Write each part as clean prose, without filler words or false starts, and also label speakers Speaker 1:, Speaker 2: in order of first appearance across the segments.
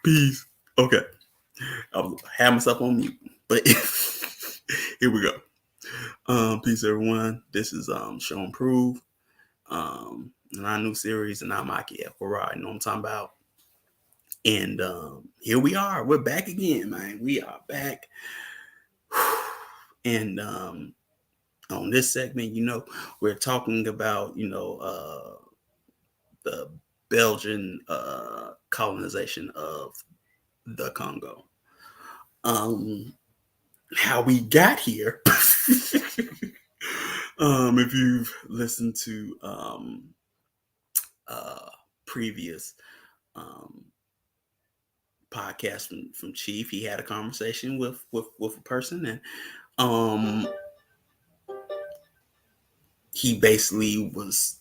Speaker 1: Peace. Okay. I had myself on mute, but here we go. Peace, everyone. This is Show and Prove, and our new series, and I'm Achi El Karar. You know what I'm talking about? And here we are. We're back again, man. We are back. And on this segment, we're talking about, the Belgian colonization of the Congo. How we got here. If you've listened to previous um, podcasts from Chief, he had a conversation with a person, and he basically was,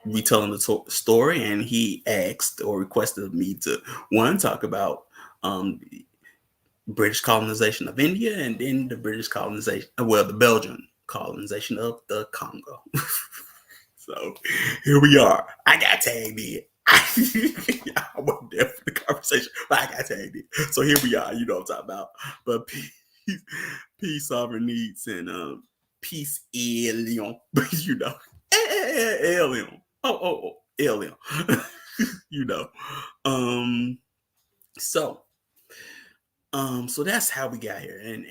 Speaker 1: retelling the story, and he asked or requested me to talk about British colonization of India, and then the the Belgian colonization of the Congo. So here we are. I got tagged in. I wasn't there for the conversation, but I got tagged in. So here we are. You know what I'm talking about. But peace, sovereign needs, and peace, alien. But alien. Oh, alien. So. So that's how we got here, and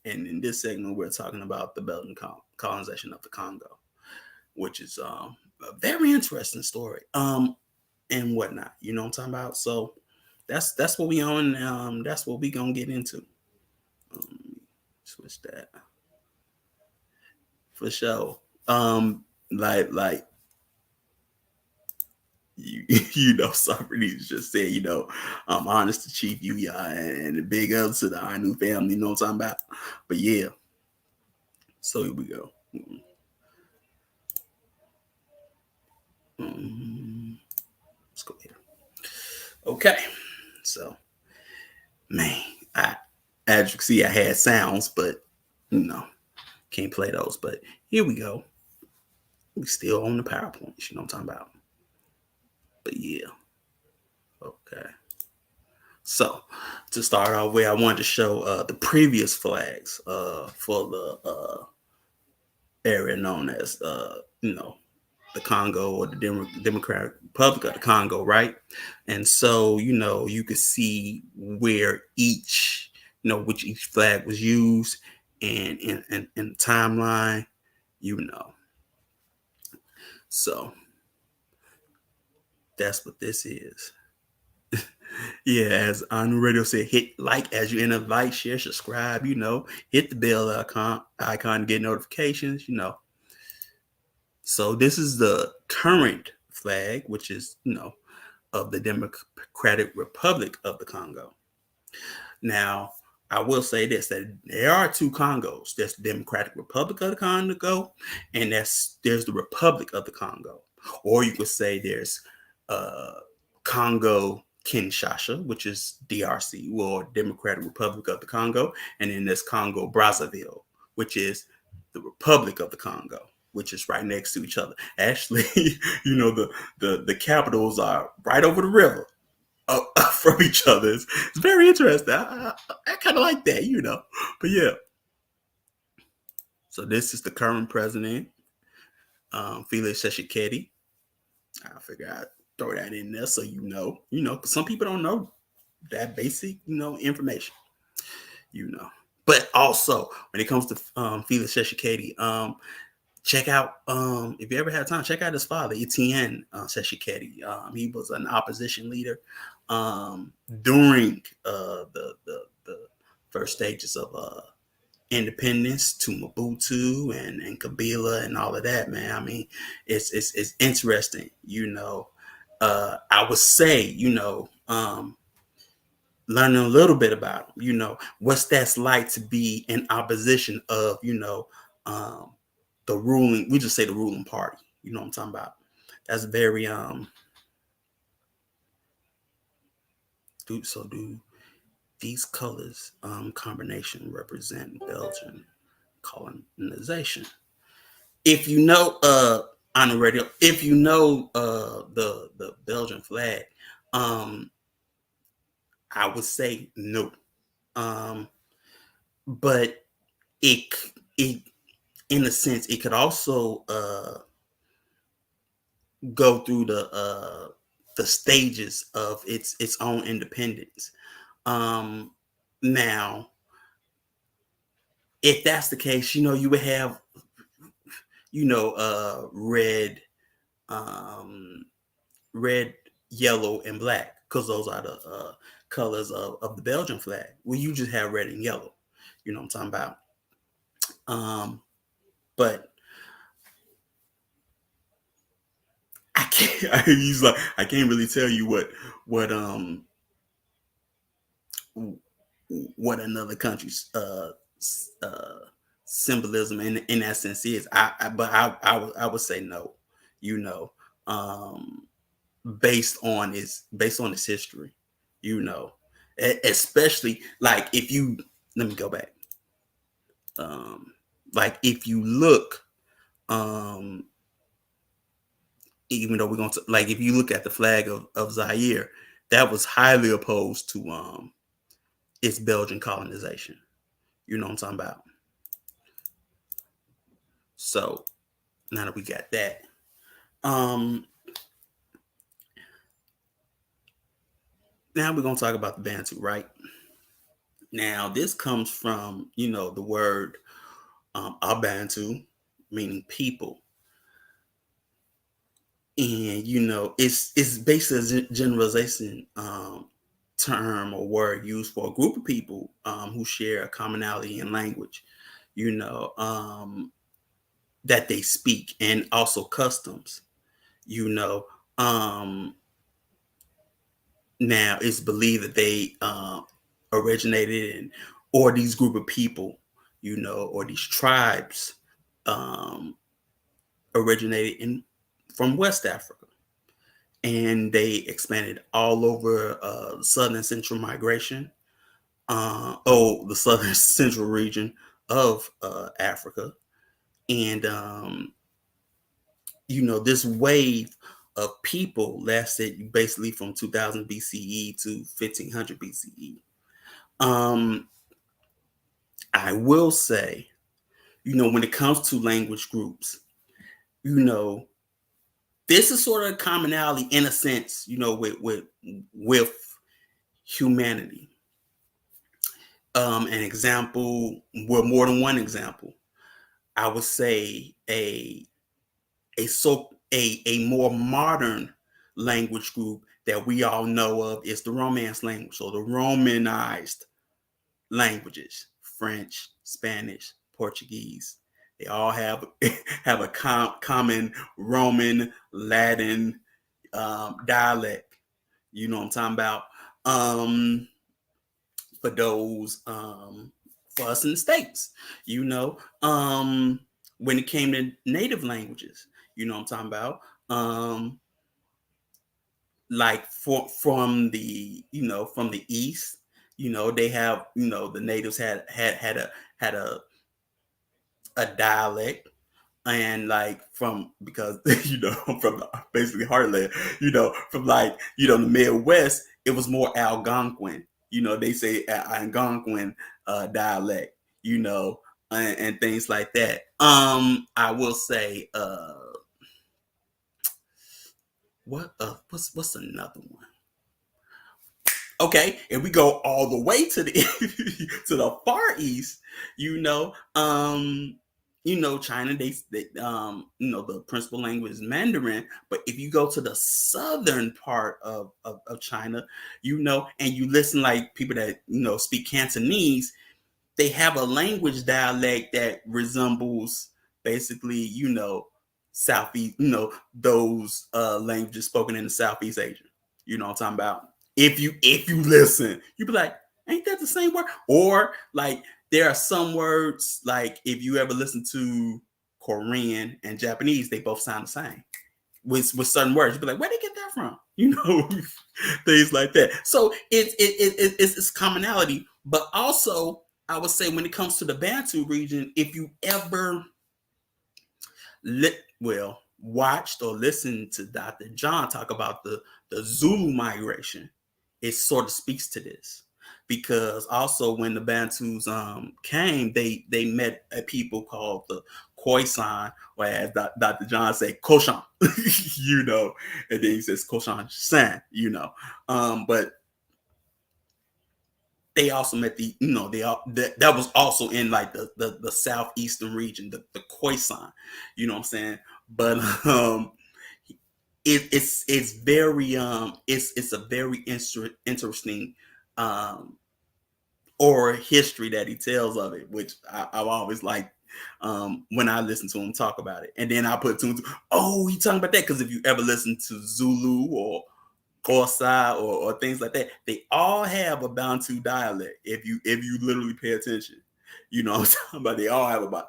Speaker 1: in this segment we're talking about the Belgian colonization of the Congo, which is a very interesting story, and whatnot. You know what I'm talking about? So that's what we on. That's what we gonna get into. Switch that for sure. Like Socrates just said, I'm honest to Chief, and the big ups to our new family, you know what I'm talking about? But yeah, so here we go. Let's go here. Okay, so, man, as you can see, I had sounds, but, can't play those. But here we go. We still on the PowerPoint, you know what I'm talking about? But yeah, okay. So, to start off with, I wanted to show the previous flags for the area known as, the Congo, or the Democratic Republic of the Congo, right? And so, you could see where which each flag was used, and in the timeline, So, that's what this is. Yeah, as on the radio said, hit like as you enter, like, share, subscribe, hit the bell icon to get notifications, So this is the current flag, which is, of the Democratic Republic of the Congo. Now, I will say this, that there are two Congos. There's the Democratic Republic of the Congo, and there's the Republic of the Congo. Or you could say there's Congo Kinshasa, which is DRC, or Democratic Republic of the Congo, and then there's Congo Brazzaville, which is the Republic of the Congo, which is right next to each other. Actually, the capitals are right over the river from each other. It's very interesting. I kind of like that, But yeah. So this is the current president, Felix Tshisekedi. I figure I'd throw that in there so because some people don't know that basic, information, But also, when it comes to Felix Tshisekedi, check out, if you ever had time, check out his father, Etienne Tshisekedi. He was an opposition leader during the first stages of independence to Mobutu and Kabila and all of that, man. I mean, it's interesting, I would say, learning a little bit about him, what's that's like to be in opposition of, the ruling, we just say the ruling party, you know what I'm talking about. That's very do these colors combination represent Belgian colonization? If on the radio, if the Belgian flag, I would say no. But it it in a sense it could also go through the stages of its own independence. Um, Now, if that's the case, you would have red, um, red, yellow, and black because those are the colors of the Belgian flag. Well, you just have red and yellow. You know what I'm talking about. Um, but I can't. I can't really tell you what um what another country's uh symbolism in that sense is. I would say no. You know, um, based on its history. You know, especially like if you let me go back. Um, like if you look, um, even though we're going to like if you look at the flag of Zaire, that was highly opposed to its Belgian colonization. You know what I'm talking about? So now that we got that, um, now we're gonna talk about the Bantu, right? Now this comes from the word Abantu, meaning people, and it's basically a generalization term or word used for a group of people who share a commonality in language. You know, that they speak and also customs. You know, um, Now it's believed that they originated in, or these group of people, or these tribes um, originated in from West Africa, and they expanded all over southern central migration. The southern central region of Africa, and this wave of people lasted basically from 2000 BCE to 1500 BCE. Um, I will say, when it comes to language groups, you know, this is sort of a commonality in a sense, with humanity. An example, well, more than one example, I would say a more modern language group that we all know of is the Romance language, so the Romanized languages: French, Spanish, Portuguese. They all have have a common Roman Latin dialect. You know what I'm talking about? Um, for those for us in the States, you know, um, when it came to native languages, you know what I'm talking about? Like from the east, they have the natives had a dialect, and like from because from basically heartland, from like the Midwest, it was more Algonquin. They say Algonquin dialect, and things like that. I will say, what's another one? Okay, if we go all the way to the to the far east, China, the principal language is Mandarin. But if you go to the southern part of China, and you listen like people that speak Cantonese, they have a language dialect that resembles basically, Southeast, those languages spoken in the Southeast Asia. You know what I'm talking about? If you listen, you be like, ain't that the same word? Or like there are some words, like if you ever listen to Korean and Japanese, they both sound the same. With certain words, you'd be like, where they get that from? Things like that. So it's commonality, but also I would say when it comes to the Bantu region, if you ever watched or listened to Dr. John talk about the Zulu migration, it sort of speaks to this, because also when the Bantus came, they met a people called the Khoisan, or as Dr. John said, Koshan, you know, and then he says Koshan San, you know, but they also met the, you know, that was also in like the southeastern region, the Khoisan, you know what I'm saying? But it's very it's a very interesting um or history that he tells of it, which I've always liked when I listen to him talk about it. And then I put two and two, oh, he talking about that, because if you ever listen to Zulu or Xhosa or things like that, they all have a Bantu dialect. If you literally pay attention, you know what I'm talking about. They all have a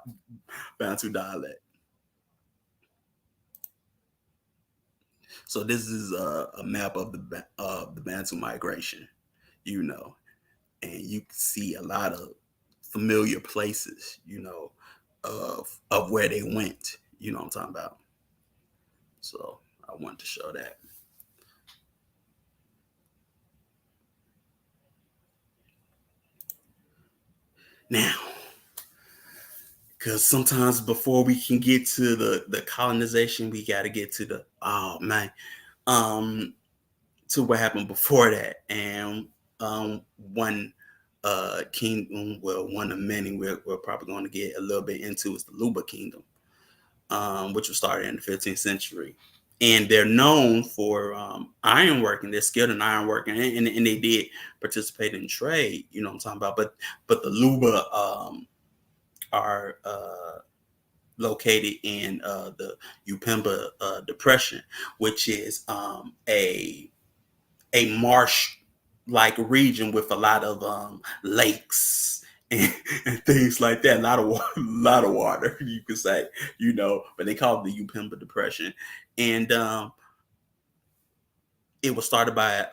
Speaker 1: Bantu dialect. So this is a map of the Bantu migration, you know, and you can see a lot of familiar places, you know, of where they went. You know what I'm talking about. So I wanted to show that. Now, because sometimes before we can get to the colonization, we got to get to the, oh man, um, to what happened before that. And one kingdom, well, one of many we're probably going to get a little bit into is the Luba kingdom, which was started in the 15th century. And they're known for ironworking. They're skilled in ironworking, and they did participate in trade. You know what I'm talking about. But the Luba are located in the Upemba Depression, which is a marsh like region with a lot of lakes and things like that. A lot of water, lot of water, you could say, you know, but they call it the Upemba Depression. And it was started by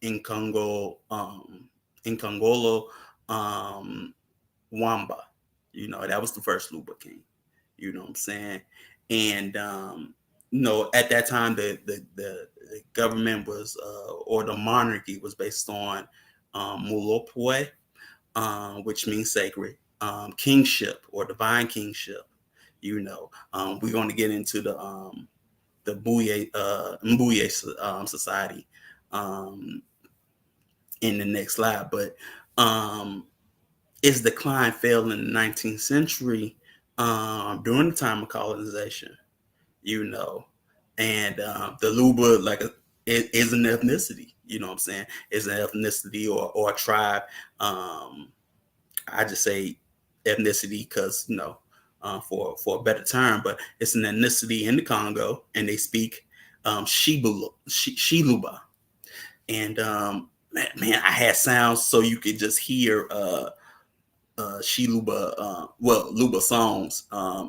Speaker 1: in Congo, in Congolo Wamba. You know, that was the first Luba king. You know what I'm saying? And you know, at that time, the government was, or the monarchy was based on Mulopwe, which means sacred, kingship or divine kingship. You know, we're going to get into the Mbuye society in the next slide, but its decline fell in the 19th century during the time of colonization, you know, and the Luba, like, it is an ethnicity, you know what I'm saying? It's an ethnicity or a tribe. I just say ethnicity because, you know, for a better term, but it's an ethnicity in the Congo, and they speak Shiluba. And man, I had sounds so you could just hear Shiluba, well, Luba songs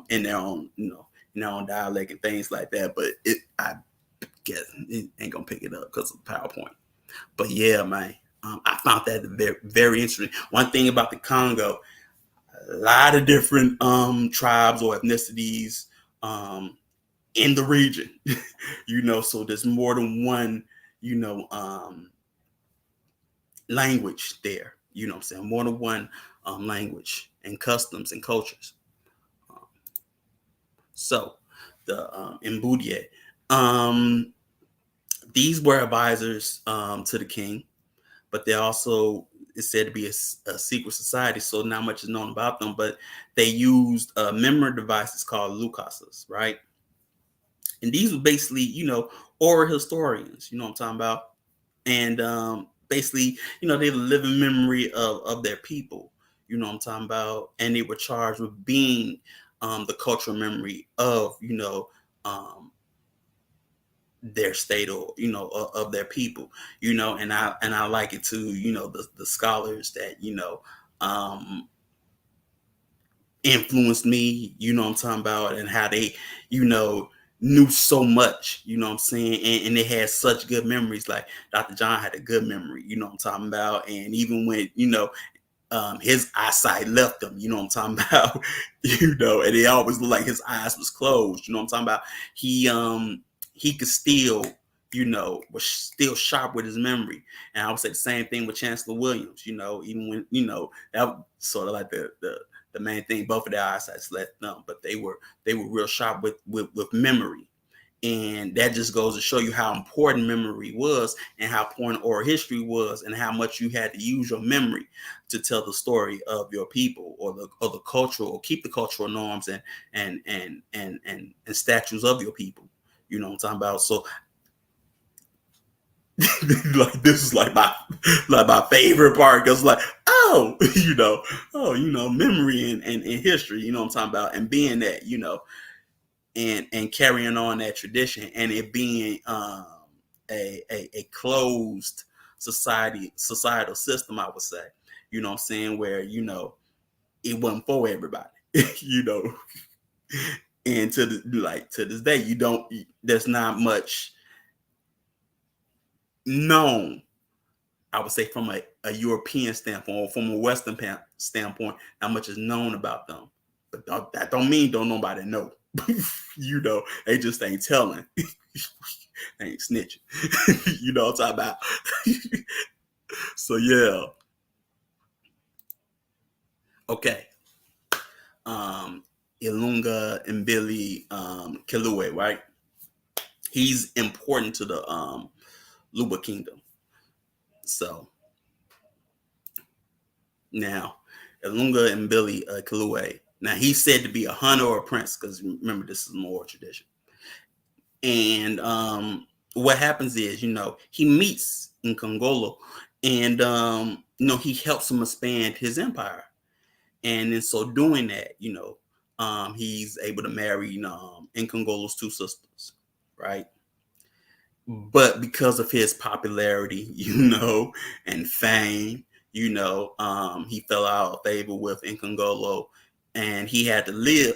Speaker 1: in their own, you know, in their own dialect and things like that. But I guess it ain't gonna pick it up because of PowerPoint. But yeah, man, I found that very, very interesting. One thing about the Congo, a lot of different tribes or ethnicities in the region, you know, so there's more than one, you know, language there, you know what I'm saying? More than one language and customs and cultures. Um, so the Embodia, um, these were advisors to the king, but they also is said to be a secret society, so not much is known about them. But they used memory devices called Lucasas, right? And these were basically, you know, oral historians. You know what I'm talking about? And basically, you know, they're the living memory of their people. You know what I'm talking about? And they were charged with being the cultural memory of, you know, their state, or, you know, of their people. You know, and I like it too. You know, the scholars that, you know, influenced me, you know what I'm talking about, and how they, you know, knew so much, you know what I'm saying, and they had such good memories. Like Dr. John had a good memory, you know what I'm talking about, and even when, you know, his eyesight left him, you know what I'm talking about, you know, and it always looked like his eyes was closed, you know what I'm talking about. He could still, was still sharp with his memory. And I would say the same thing with Chancellor Williams, even when, that was sort of like the main thing. Both of their eyesight left them, but they were real sharp with memory. And that just goes to show you how important memory was, and how important oral history was, and how much you had to use your memory to tell the story of your people, or the cultural, or keep the cultural norms and statues of your people. You know what I'm talking about? So like, this is like my favorite part, because like, oh, memory and history, you know what I'm talking about, and being that, and carrying on that tradition, and it being a closed societal system, I would say, you know what I'm saying, where it wasn't for everybody. you know and to this day, there's not much known, I would say, from a European standpoint, or from a Western standpoint, not much is known about them. But that don't mean don't nobody know. They just ain't telling. They ain't snitching. You know what I'm talking about? So yeah. Okay. Elunga and Billy Kilue, right? He's important to the Luba Kingdom. So now, Elunga and Billy Kilue. Now, he's said to be a hunter or a prince, because remember, this is more tradition. And what happens is, he meets in Congolo, and he helps him expand his empire. And in so doing that, he's able to marry Nkongolo's two sisters, right? But because of his popularity, and fame, he fell out of favor with Nkongolo, and he had to leave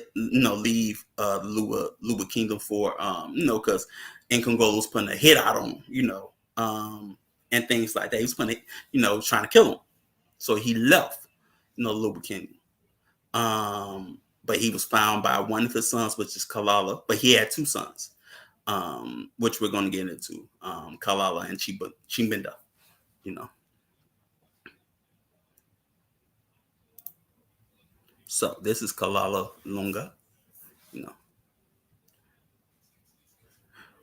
Speaker 1: Luba Kingdom for, because Nkongolo was putting a hit out on him, and things like that. He was putting, trying to kill him. So he left, Luba Kingdom. But he was found by one of his sons, which is Kalala, but he had two sons. Which we're going to get into, Kalala and Chimbinda, So this is Kalala Lunga, you know.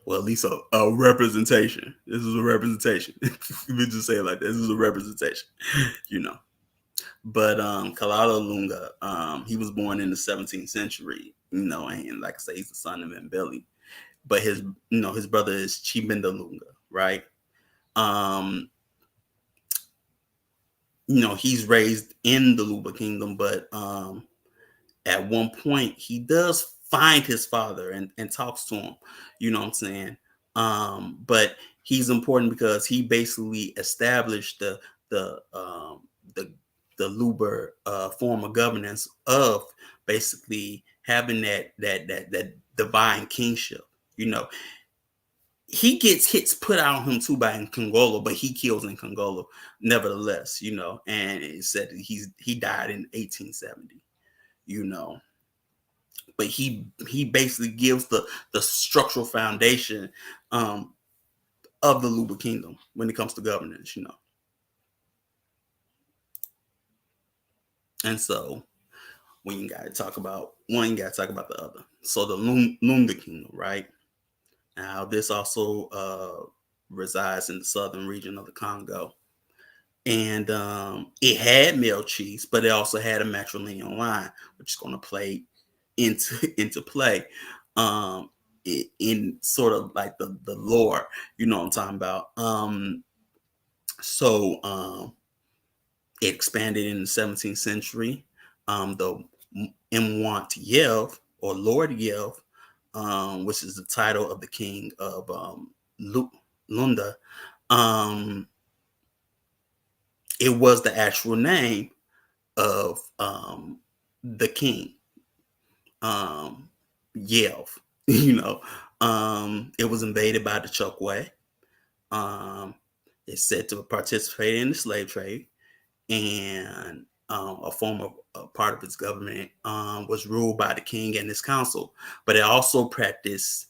Speaker 1: Well, at least a representation. This is a representation. We just say it like this is a representation, you know. But Kalala Lunga, he was born in the 17th century, and like I say, he's the son of Mbeli. But his brother is Chibinda Lunga, right? Um, he's raised in the Luba Kingdom, but at one point he does find his father and talks to him, you know what I'm saying? But he's important because he basically established the the Luba form of governance of basically having that divine kingship, He gets hits put out on him too by Nkongolo, but he kills Nkongolo nevertheless, and it said that he died in 1870, but he basically gives the structural foundation of the Luba Kingdom when it comes to governance, And so when you got to talk about one, you got to talk about the other. So the Lunga Kingdom, right? Now this also resides in the southern region of the Congo. And it had male chiefs, but it also had a matrilineal line, which is going to play into play in sort of like the lore, you know what I'm talking about. So it expanded in the 17th century. The Mwant Yev, or Lord Yev, which is the title of the king of Lunda, it was the actual name of the king, Yev. It was invaded by the Chokwe. It's said to have participated in the slave trade, and a part of its government was ruled by the king and his council, but it also practiced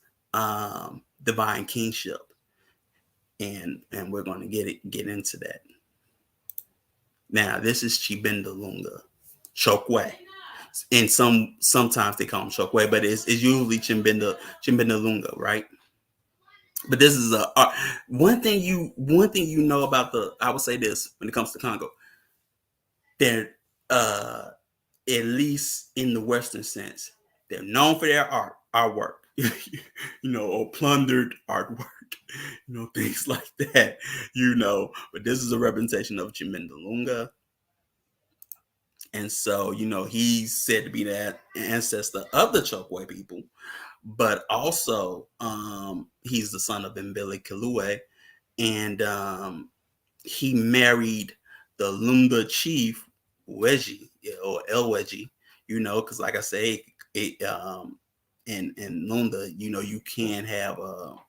Speaker 1: divine kingship, and we're going to get into that. Now, this is Chibenda Lunga, Chokwe. And sometimes they call him Chokwe, but it's usually Chimbenda Lunga, right? But this is one thing you know about I would say this when it comes to Congo. They're at least in the Western sense, they're known for their artwork, or plundered artwork, things like that, But this is a representation of Chimbenda Lunga. And so, he's said to be the ancestor of the Chokwe people, but also he's the son of Mbele Kilue, and he married the Lunga chief Weji, or El Weji, because like I say, in Lunda, you can have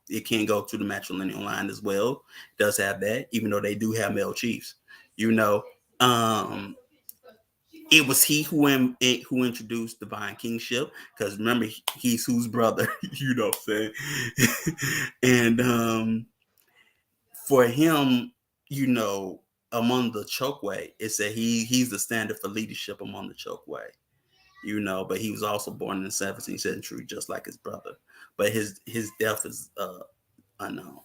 Speaker 1: it can go through the matrilineal line as well. It does have that, even though they do have male chiefs, it was he who introduced divine kingship, because remember, he's whose brother, what I'm saying? And for him, among the Chokwe, it said he's the standard for leadership among the Chokwe, but he was also born in the 17th century, just like his brother. But his death is unknown.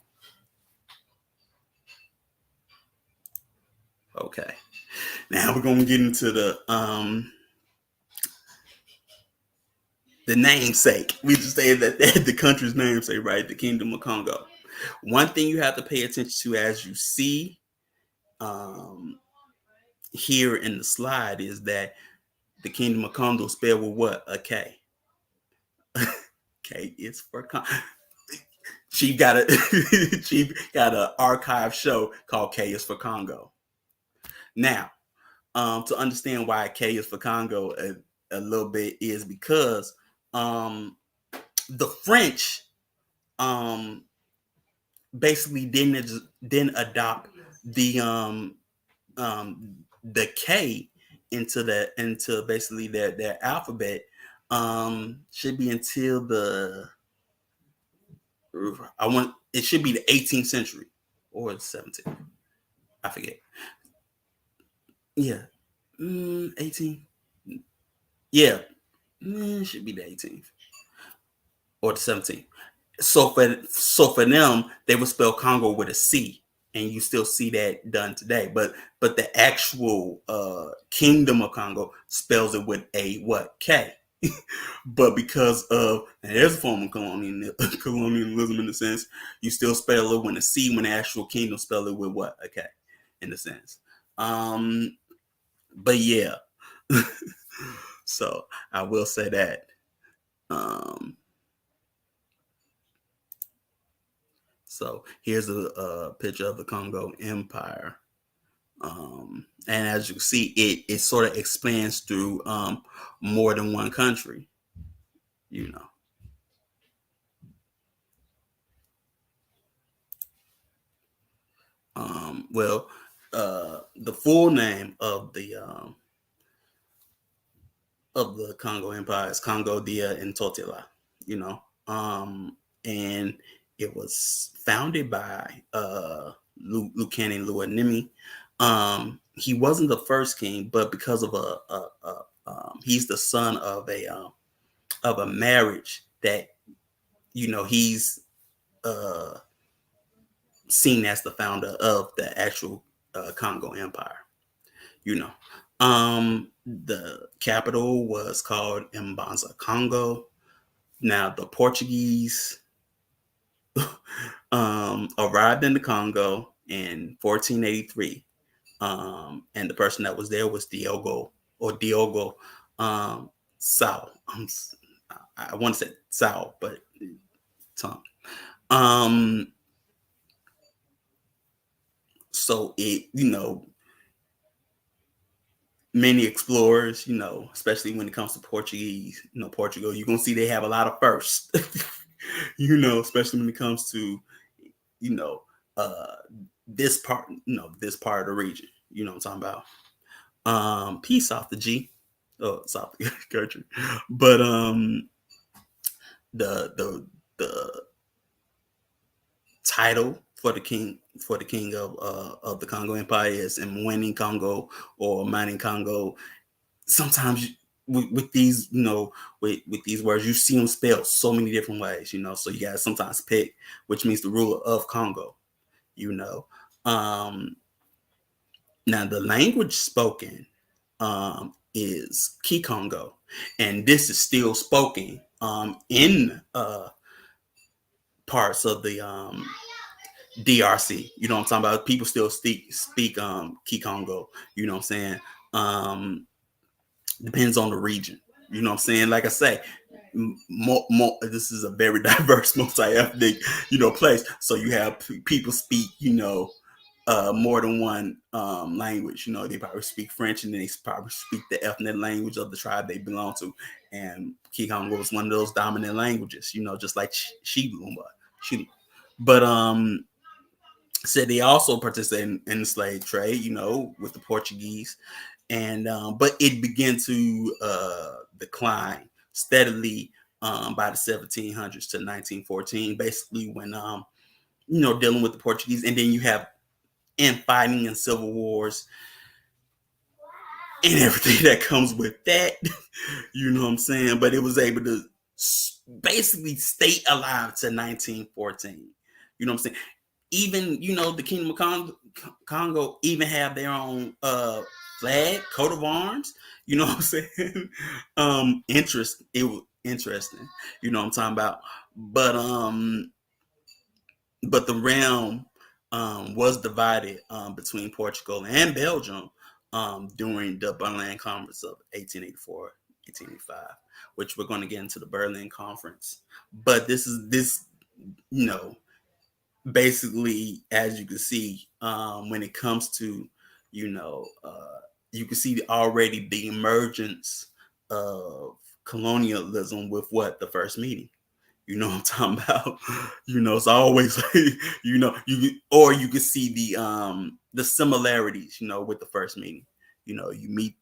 Speaker 1: Okay. Now we're gonna get into the namesake. We just say that the country's namesake, right? The Kingdom of Congo. One thing you have to pay attention to, as you see here in the slide, is that the Kingdom of Congo spelled with what? A K. K is for Congo. She got an archive show called K is for Congo. Now, to understand why K is for Congo a little bit is because the French basically didn't adopt the K into basically their alphabet. Should be until it should be the 18th century or the 17th. I forget. Yeah. 18. Yeah. It should be the 18th or the 17th. So for them, they would spell Congo with a C, and you still see that done today. But the actual Kingdom of Congo spells it with a what? K. But because of, and there's a form of colonialism in a sense, you still spell it with a C when the actual kingdom spell it with what? A K, in a sense. But yeah. So I will say that. So here's a picture of the Congo Empire. And as you can see, it sort of expands through more than one country, Well, the full name of the Congo Empire is Congo Dia Ntotila, and it was founded by Lukani Luanimi. He wasn't the first king, but because of he's the son of a marriage that he's seen as the founder of the actual Congo Empire. The capital was called Mbanza, Congo. Now the Portuguese arrived in the Congo in 1483, and the person that was there was Diogo Sao. I want to say Sao, but tongue. So it, many explorers, especially when it comes to Portuguese, Portugal, you're gonna see they have a lot of firsts, especially when it comes to, this part of the region. You know what I'm talking about? Peace off the G, South the country, but the title for the king of the Congo Empire is in winning Congo or mining Congo. Sometimes with these, with these words, you see them spelled so many different ways, so you gotta sometimes pick which means the ruler of Congo, um now the language spoken is Kikongo, and this is still spoken in parts of the DRC. You know what I'm talking about? People still speak Kikongo. You know what I'm saying? Depends on the region. You know what I'm saying? Like I say, this is a very diverse, multi-ethnic, place. So you have people speak, more than one language. They probably speak French, and then they probably speak the ethnic language of the tribe they belong to. And Kikongo was one of those dominant languages. Just like Shilumba. But said they also participated in the slave trade, with the Portuguese, and but it began to decline steadily by the 1700s to 1914, basically when dealing with the Portuguese, and then you have infighting and civil wars and everything that comes with that. You know what I'm saying? But it was able to basically stay alive to 1914. You know what I'm saying? Even the Kingdom of Congo even have their own flag, coat of arms. You know what I'm saying? It was interesting. You know what I'm talking about? But the realm was divided between Portugal and Belgium during the Berlin Conference of 1884, 1885, which we're going to get into the Berlin Conference. But this basically, as you can see, when it comes to, you can see already the emergence of colonialism with what the first meeting. You know what I'm talking about? It's always like, you can see the similarities, with the first meeting. You meet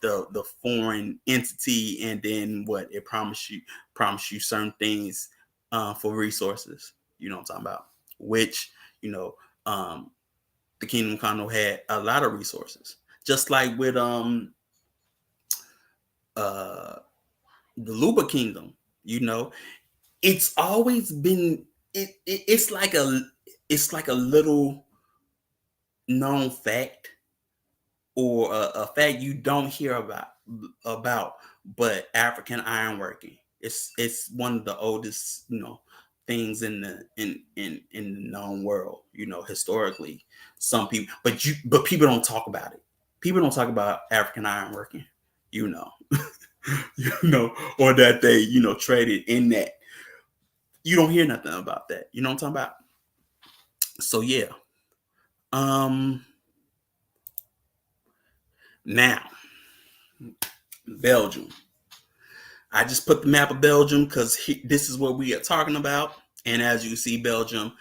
Speaker 1: the foreign entity, and then what it promise you certain things for resources. You know what I'm talking about? Which, the Kingdom of Congo had a lot of resources. Just like with the Luba Kingdom, it's always been it's like a little known fact, or a fact you don't hear about, but African ironworking, it's one of the oldest things in the known world, historically. Some people, but people don't talk about it. People don't talk about African ironworking, you know or that they traded in that. You don't hear nothing about that. You know what I'm talking about? So yeah. Now, Belgium. I just put the map of Belgium because this is what we are talking about. And as you see, Belgium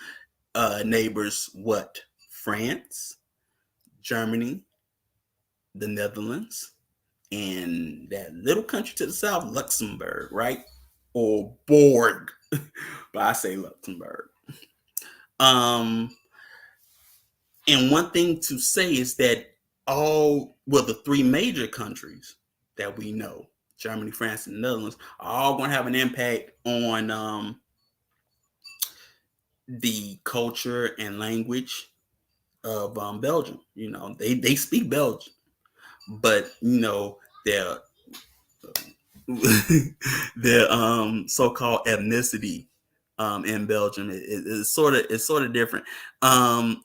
Speaker 1: neighbors what? France, Germany, the Netherlands, and that little country to the south, Luxembourg, right? Or Borg, but I say Luxembourg. And one thing to say is that the three major countries that we know, Germany, France, and the Netherlands, are all going to have an impact on the culture and language of Belgium. They speak Belgian, but their their so-called ethnicity in Belgium is sort of different.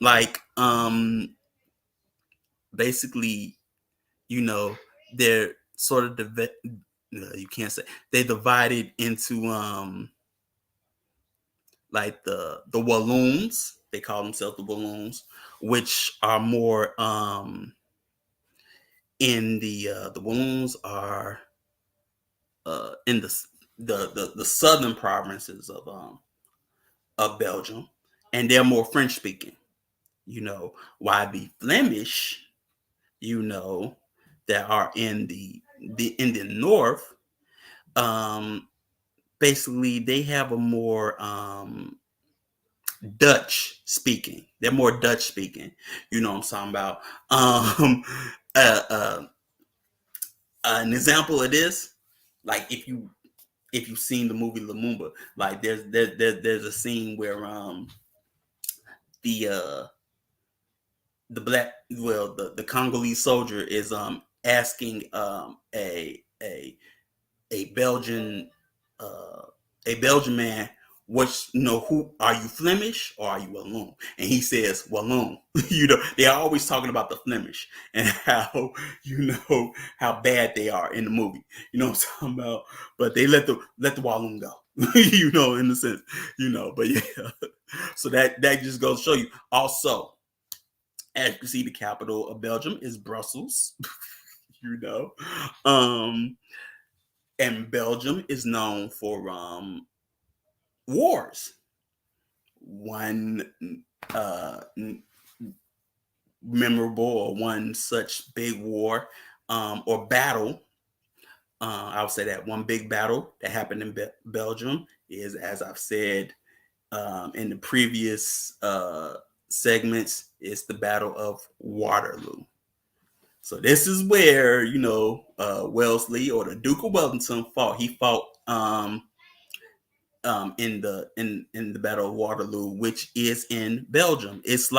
Speaker 1: Like basically, they're sort of you can't say they divided into like the Walloons. They call themselves the Walloons, which are more in the Walloons are in the southern provinces of Belgium, and they're more French speaking. While the Flemish, that are in the north, basically they have a more Dutch speaking. They're more Dutch speaking. You know what I'm talking about. Um, uh, uh, an example of this, like if you've seen the movie Lumumba, like there's a scene where the the Congolese soldier is asking a Belgian uh, a Belgian man, what's who are you, Flemish or are you Walloon? And he says Walloon. They're always talking about the Flemish and how how bad they are in the movie. You know what I'm talking about? But they let the Walloon go. In the sense, But yeah, so that just goes to show you. Also, as you can see, the capital of Belgium is Brussels. you know, um, and Belgium is known for wars. One uh, memorable or one such big war or battle. I would say that one big battle that happened in Belgium is, as I've said in the previous segments, is the Battle of Waterloo. So this is where Wellesley, or the Duke of Wellington, fought. He fought in the Battle of Waterloo, which is in Belgium. It's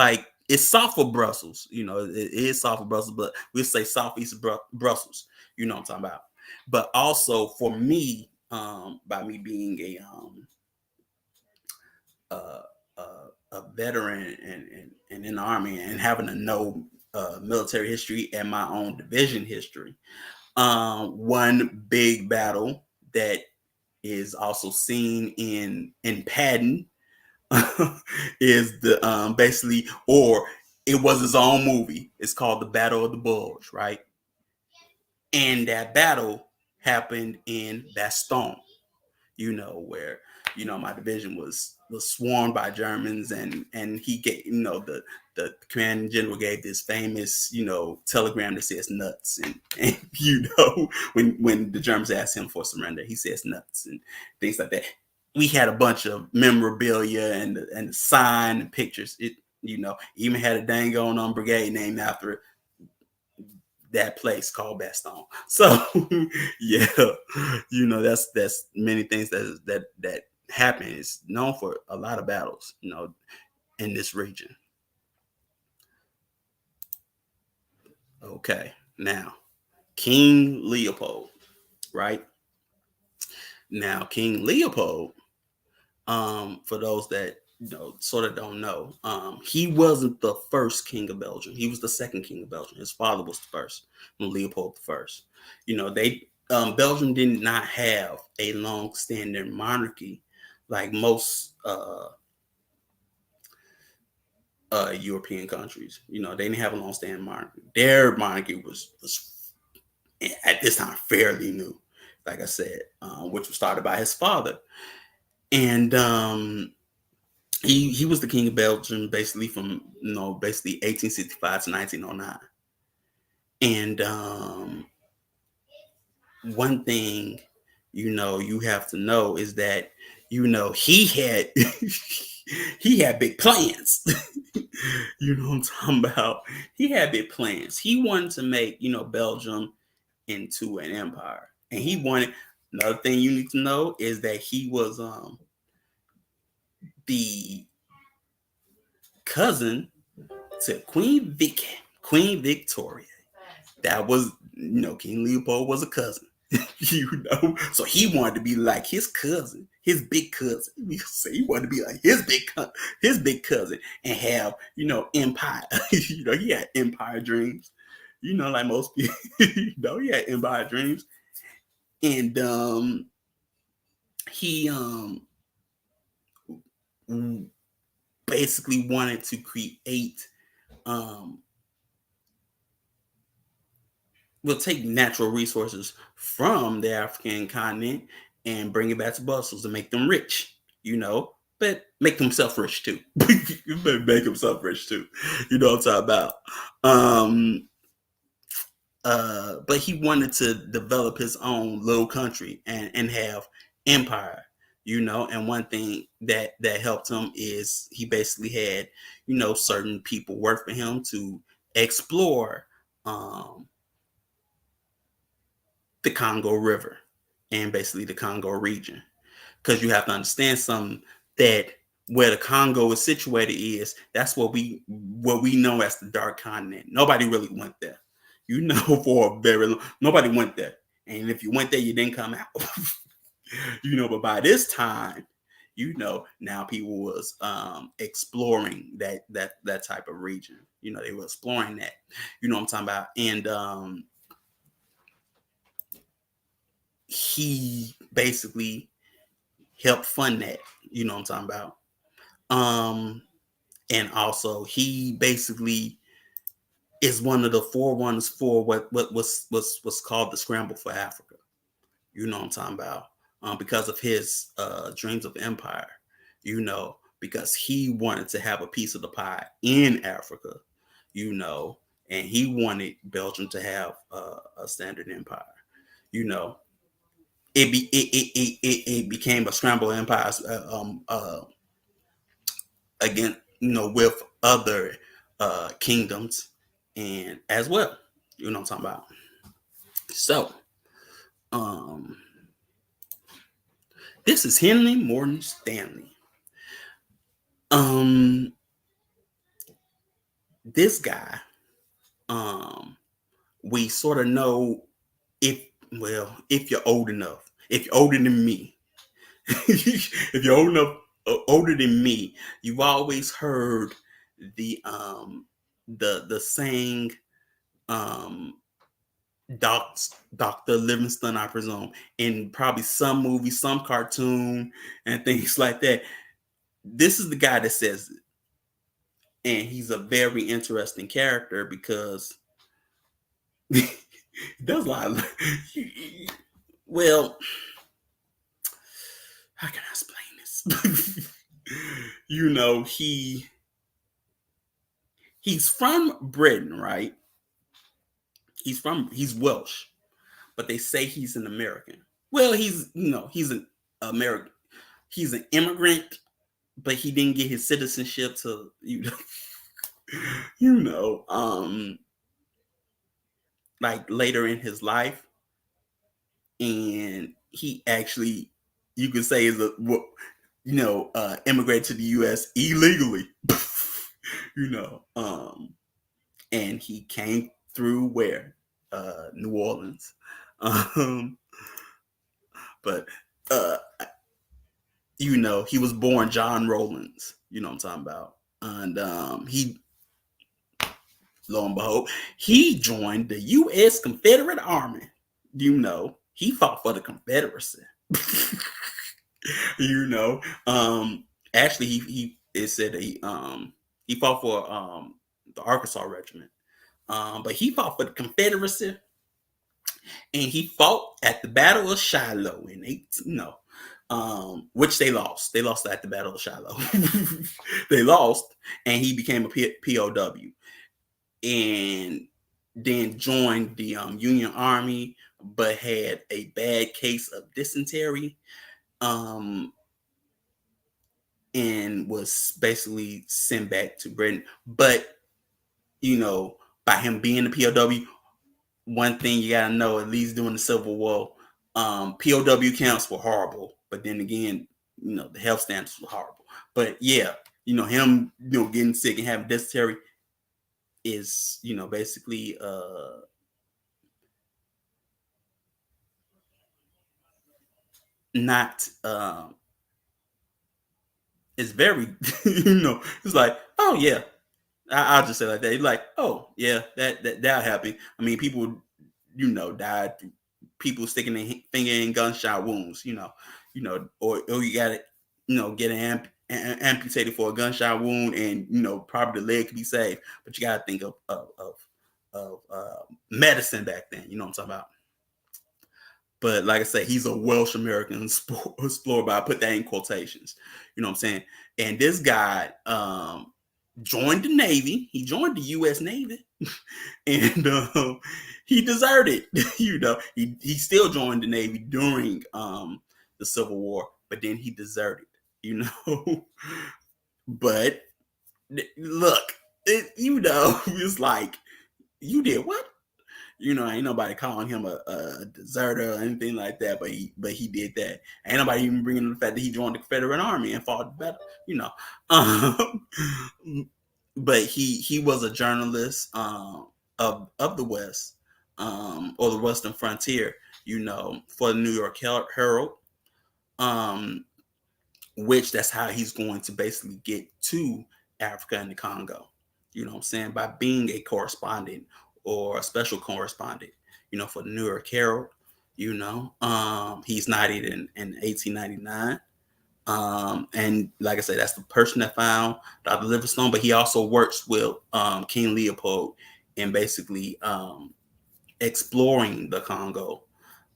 Speaker 1: south of Brussels. It is south of Brussels, but we say southeast of Brussels. You know what I'm talking about. But also for me, by me being a veteran and in the army and having to know military history and my own division history, one big battle that is also seen in Patton is the basically, or it was his own movie. It's called the Battle of the Bulge, right? And that battle happened in Bastogne, where my division was swarmed by Germans, and he gave the commanding general gave this famous telegram that says nuts, and when the Germans asked him for surrender, he says nuts and things like that. We had a bunch of memorabilia and the sign and pictures. It even had a dang on brigade named after that place called Bastogne. So yeah, that's many things that happen. It's known for a lot of battles, in this region. Okay, now King Leopold, right? Now King Leopold, for those that sort of don't know, he wasn't the first king of Belgium. He was the second king of Belgium. His father was the first, Leopold the first. Belgium did not have a long-standing monarchy like most European countries. They didn't have a long-standing monarchy. Their monarchy was at this time fairly new, like I said, which was started by his father, and he was the king of Belgium basically from 1865 to 1909. And one thing you have to know is that he had he had big plans. You know what I'm talking about? He had big plans. He wanted to make Belgium into an empire, and he wanted. Another thing you need to know is that he was the cousin to Queen Victoria. That was, King Leopold was a cousin. So he wanted to be like his cousin, his big cousin. He wanted to be like his big cousin and have empire. He had empire dreams. Like most people, he had empire dreams, and he basically wanted to create will take natural resources from the African continent and bring it back to Brussels and make them rich, but make themselves rich too. Make himself rich too. You know what I'm talking about. But he wanted to develop his own little country and have empire, And one thing that helped him is he basically had, certain people work for him to explore the Congo River and basically the Congo region. Because you have to understand something, that where the Congo is situated that's what we know as the Dark Continent. Nobody really went there, for a very long. Nobody went there, and if you went there, you didn't come out. But by this time, now people was exploring that type of region. They were exploring that. You know what I'm talking about, and he basically helped fund that. You know what I'm talking about. And also he basically is one of the forerunners for what was called the Scramble for Africa. You know what I'm talking about? Because of his dreams of empire, because he wanted to have a piece of the pie in Africa, and he wanted Belgium to have a standard empire. It became a scramble of empires again, with other kingdoms and as well. You know what I'm talking about? So, this is Henry Morton Stanley. This guy, we sort of know if you're old enough, if you're older than me, if you're older than me, you've always heard the saying, Dr. Livingston, I presume, in probably some movie, some cartoon, and things like that. This is the guy that says it. And he's a very interesting character because he does a lot of, well, how can I explain this? He's from Britain, right? He's Welsh, but they say he's an American. Well, he's an American. He's an immigrant, but he didn't get his citizenship to like later in his life, and he actually, you could say, is immigrated to the U.S. illegally. And he came through where New Orleans, but he was born John Rollins. You know what I'm talking about, and he, lo and behold, he joined the U.S. Confederate Army. He fought for the Confederacy. Actually, it said that he fought for the Arkansas Regiment, but he fought for the Confederacy, and he fought at the Battle of Shiloh in which they lost. They lost at the Battle of Shiloh. They lost, and he became a POW, and then joined the Union Army, but had a bad case of dysentery, and was basically sent back to Britain. But by him being a POW, one thing you gotta know, at least during the Civil War, POW camps were horrible. But then again, the health standards were horrible. But yeah, him, getting sick and having dysentery is, basically not it's very it's like, oh yeah, I'll just say like that. It's like, oh yeah, that'll happen. I mean, people died, people sticking their finger in gunshot wounds, or you got to get amputated for a gunshot wound, and probably the leg could be saved. But you got to think of medicine back then. You know what I'm talking about? But like I said, he's a Welsh American explorer, but I put that in quotations. You know what I'm saying? And this guy joined the Navy. He joined the U.S. Navy, and he deserted. He still joined the Navy during the Civil War, but then he deserted, but look, it's like, you did what? Ain't nobody calling him a deserter or anything like that, but he did that. Ain't nobody even bringing up the fact that he joined the Confederate Army and fought better, Um, but he was a journalist of the West, or the Western frontier, for the New York Herald, um, which that's how he's going to basically get to Africa and the Congo. You know what I'm saying? By being a correspondent or a special correspondent, for the New York Herald. He's knighted in 1899. And like I said, that's the person that found Dr. Livingstone, but he also works with King Leopold in basically exploring the Congo.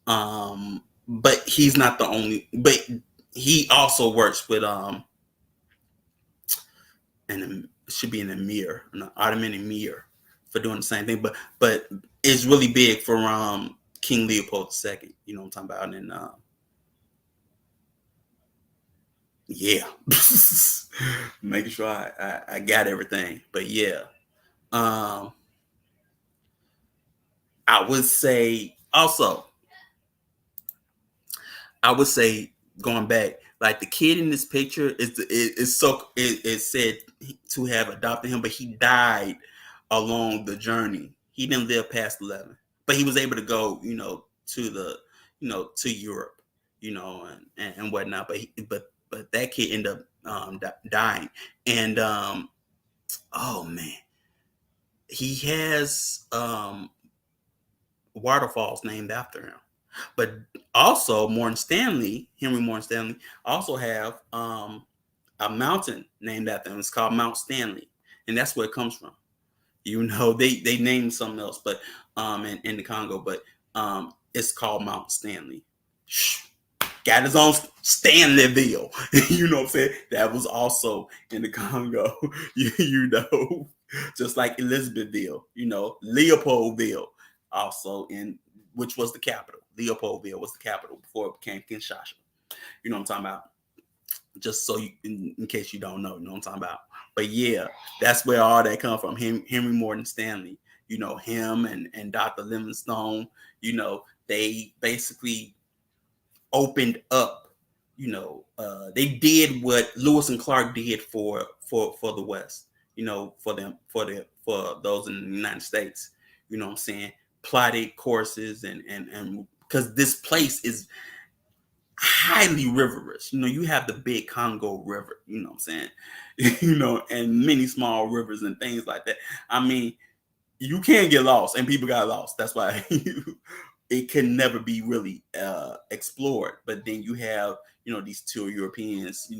Speaker 1: But he's not the only, but he also works with and it should be an emir, an Ottoman emir, for doing the same thing. But it's really big for King Leopold II. You know what I'm talking about? And yeah, making sure I got everything. But yeah, um, I would say also, going back, like the kid in this picture is said to have adopted him, but he died along the journey. He didn't live past 11, but he was able to go, to to Europe, and whatnot. But that kid ended up dying, and oh man, he has waterfalls named after him. But also, Henry Morton Stanley, also have a mountain named after him. It's called Mount Stanley, and that's where it comes from. They named something else, but in the Congo, but it's called Mount Stanley. Got his own Stanleyville. You know what I'm saying? That was also in the Congo. Just like Elizabethville. Leopoldville, also in, which was the capital. Leopoldville was the capital before it became Kinshasa. You know what I'm talking about? Just so in case you don't know, you know what I'm talking about. But yeah, that's where all that come from. Henry Morton Stanley, him and Dr. Livingstone, they basically opened up, they did what Lewis and Clark did for the West, for those in the United States, you know what I'm saying, plotted courses and because this place is highly riverous. You have the big Congo River, you know what I'm saying, and many small rivers and things like that. I mean, you can get lost, and people got lost. That's why it can never be really explored. But then you have, these two Europeans,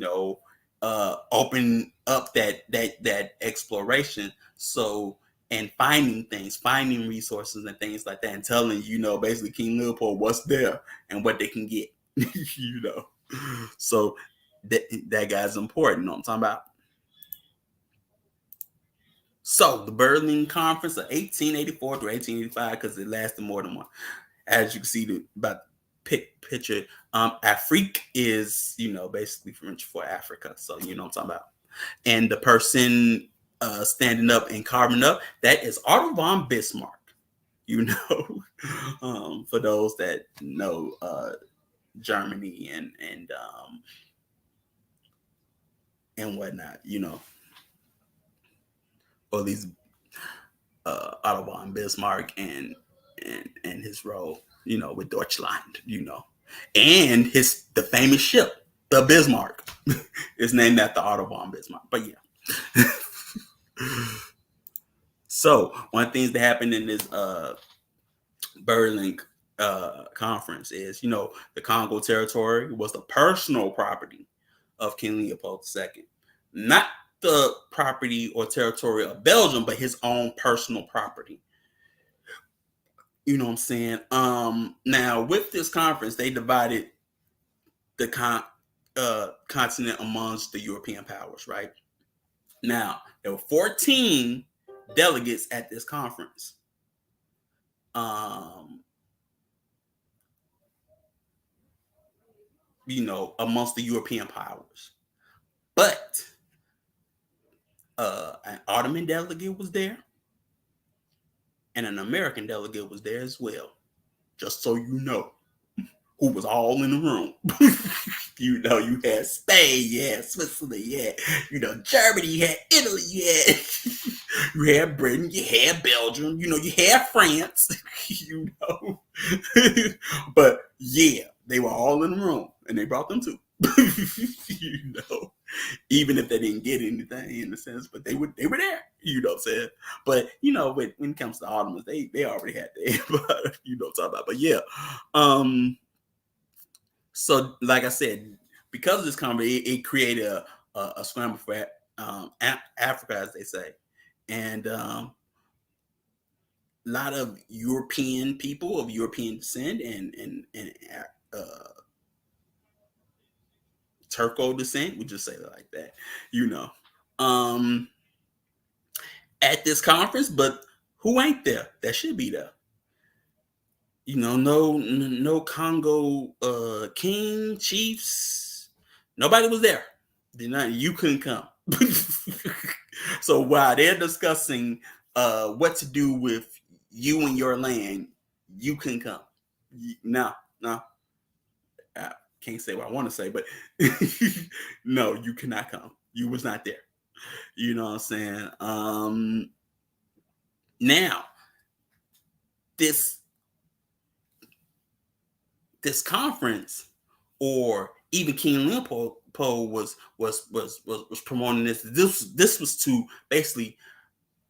Speaker 1: open up that exploration. So, and finding things, finding resources and things like that, and telling, basically King Leopold what's there and what they can get. So that guy's important. You know what I'm talking about? So the Berlin Conference of 1884 to 1885, because it lasted more than one. As you can see about picture, Afrique is, basically French for Africa. So you know what I'm talking about. And the person standing up and carving up, that is Otto von Bismarck. For those that know Germany and whatnot, or these Otto von Bismarck and his role, with Deutschland, and the famous ship, the Bismarck, is named after Otto von Bismarck. But yeah. So one of the things that happened in this Berlin conference is, the Congo Territory was the personal property of King Leopold II, not the property or territory of Belgium, but his own personal property. You know what I'm saying? Now with this conference, they divided the continent amongst the European powers, right? Now there were 14 delegates at this conference. amongst the European powers. But an Ottoman delegate was there, and an American delegate was there as well. Just so you know, who was all in the room. You had Spain, you had Switzerland, you had, Germany, you had Italy, you had Britain, you had Belgium, you had France, But yeah, they were all in the room, and they brought them too. Even if they didn't get anything in the sense, but they were there. You know what I'm saying? But when it comes to the Ottomans, they already had their, but what I'm talking about. But yeah, so like I said, because of this conversation, it created a scramble for Africa, as they say, and a lot of European people of European descent and Turco descent, we just say it like that, at this conference. But who ain't there? That should be there. No Congo king chiefs. Nobody was there. You couldn't come. So while they're discussing what to do with you and your land, you couldn't come. No. I can't say what I want to say, but no, you cannot come. You was not there. You know what I'm saying? Now, this conference, or even King Leopold was promoting this. This was to basically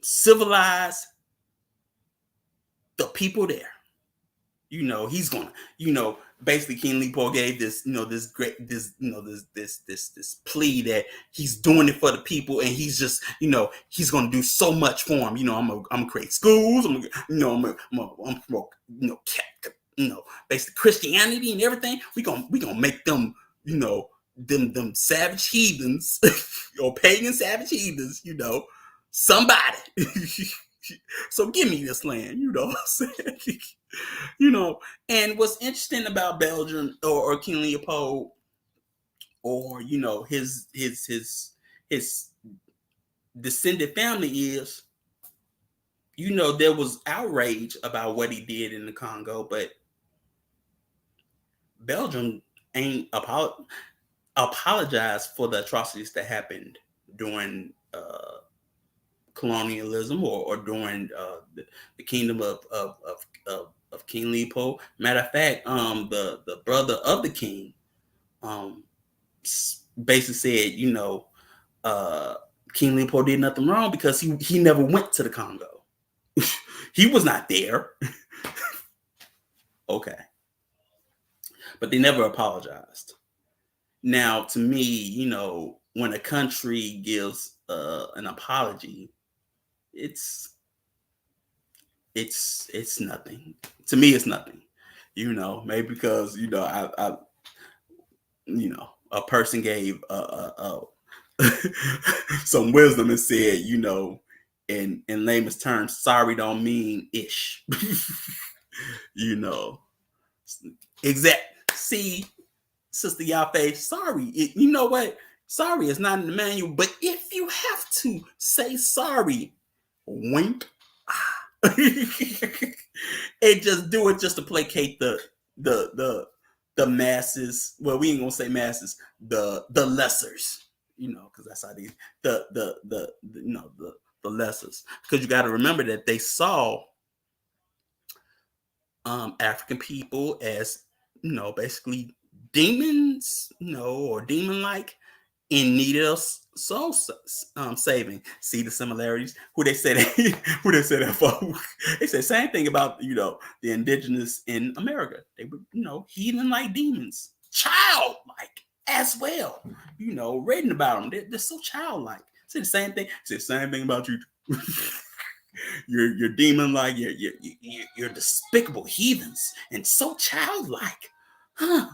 Speaker 1: civilize the people there. He's gonna, basically King Leopold gave this, this great, this plea that he's doing it for the people, and he's just, he's gonna do so much for them. I'm gonna create schools. I'm gonna promote, basically Christianity and everything. We gonna make them, them savage heathens or pagan savage heathens, somebody. So give me this land, what I'm saying? And what's interesting about Belgium or King Leopold, or his descendant family is, there was outrage about what he did in the Congo, but Belgium ain't apologized for the atrocities that happened during colonialism or during the kingdom of King Leopold. Matter of fact, the brother of the king basically said, King Leopold did nothing wrong because he never went to the Congo. He was not there. Okay. But they never apologized. Now, to me, when a country gives an apology, it's nothing. To me, it's nothing. Maybe because I a person gave some wisdom and said, in layman's terms, sorry don't mean ish. Exact. See, Sister Yafe, sorry. You know what? Sorry is not in the manual, but if you have to say sorry, wink, and just do it just to placate the masses. Well, we ain't gonna say masses. The lessers, because that's how these the lessers. Because you got to remember that they saw African people as basically demons, or demon-like, in need of soul saving. See the similarities? Who they said that for? They said same thing about the indigenous in America. They were heathen like demons, childlike as well. Reading about them, they're so childlike. Say the same thing. Say the same thing about you. You're demon like. You're despicable heathens and so childlike. Huh?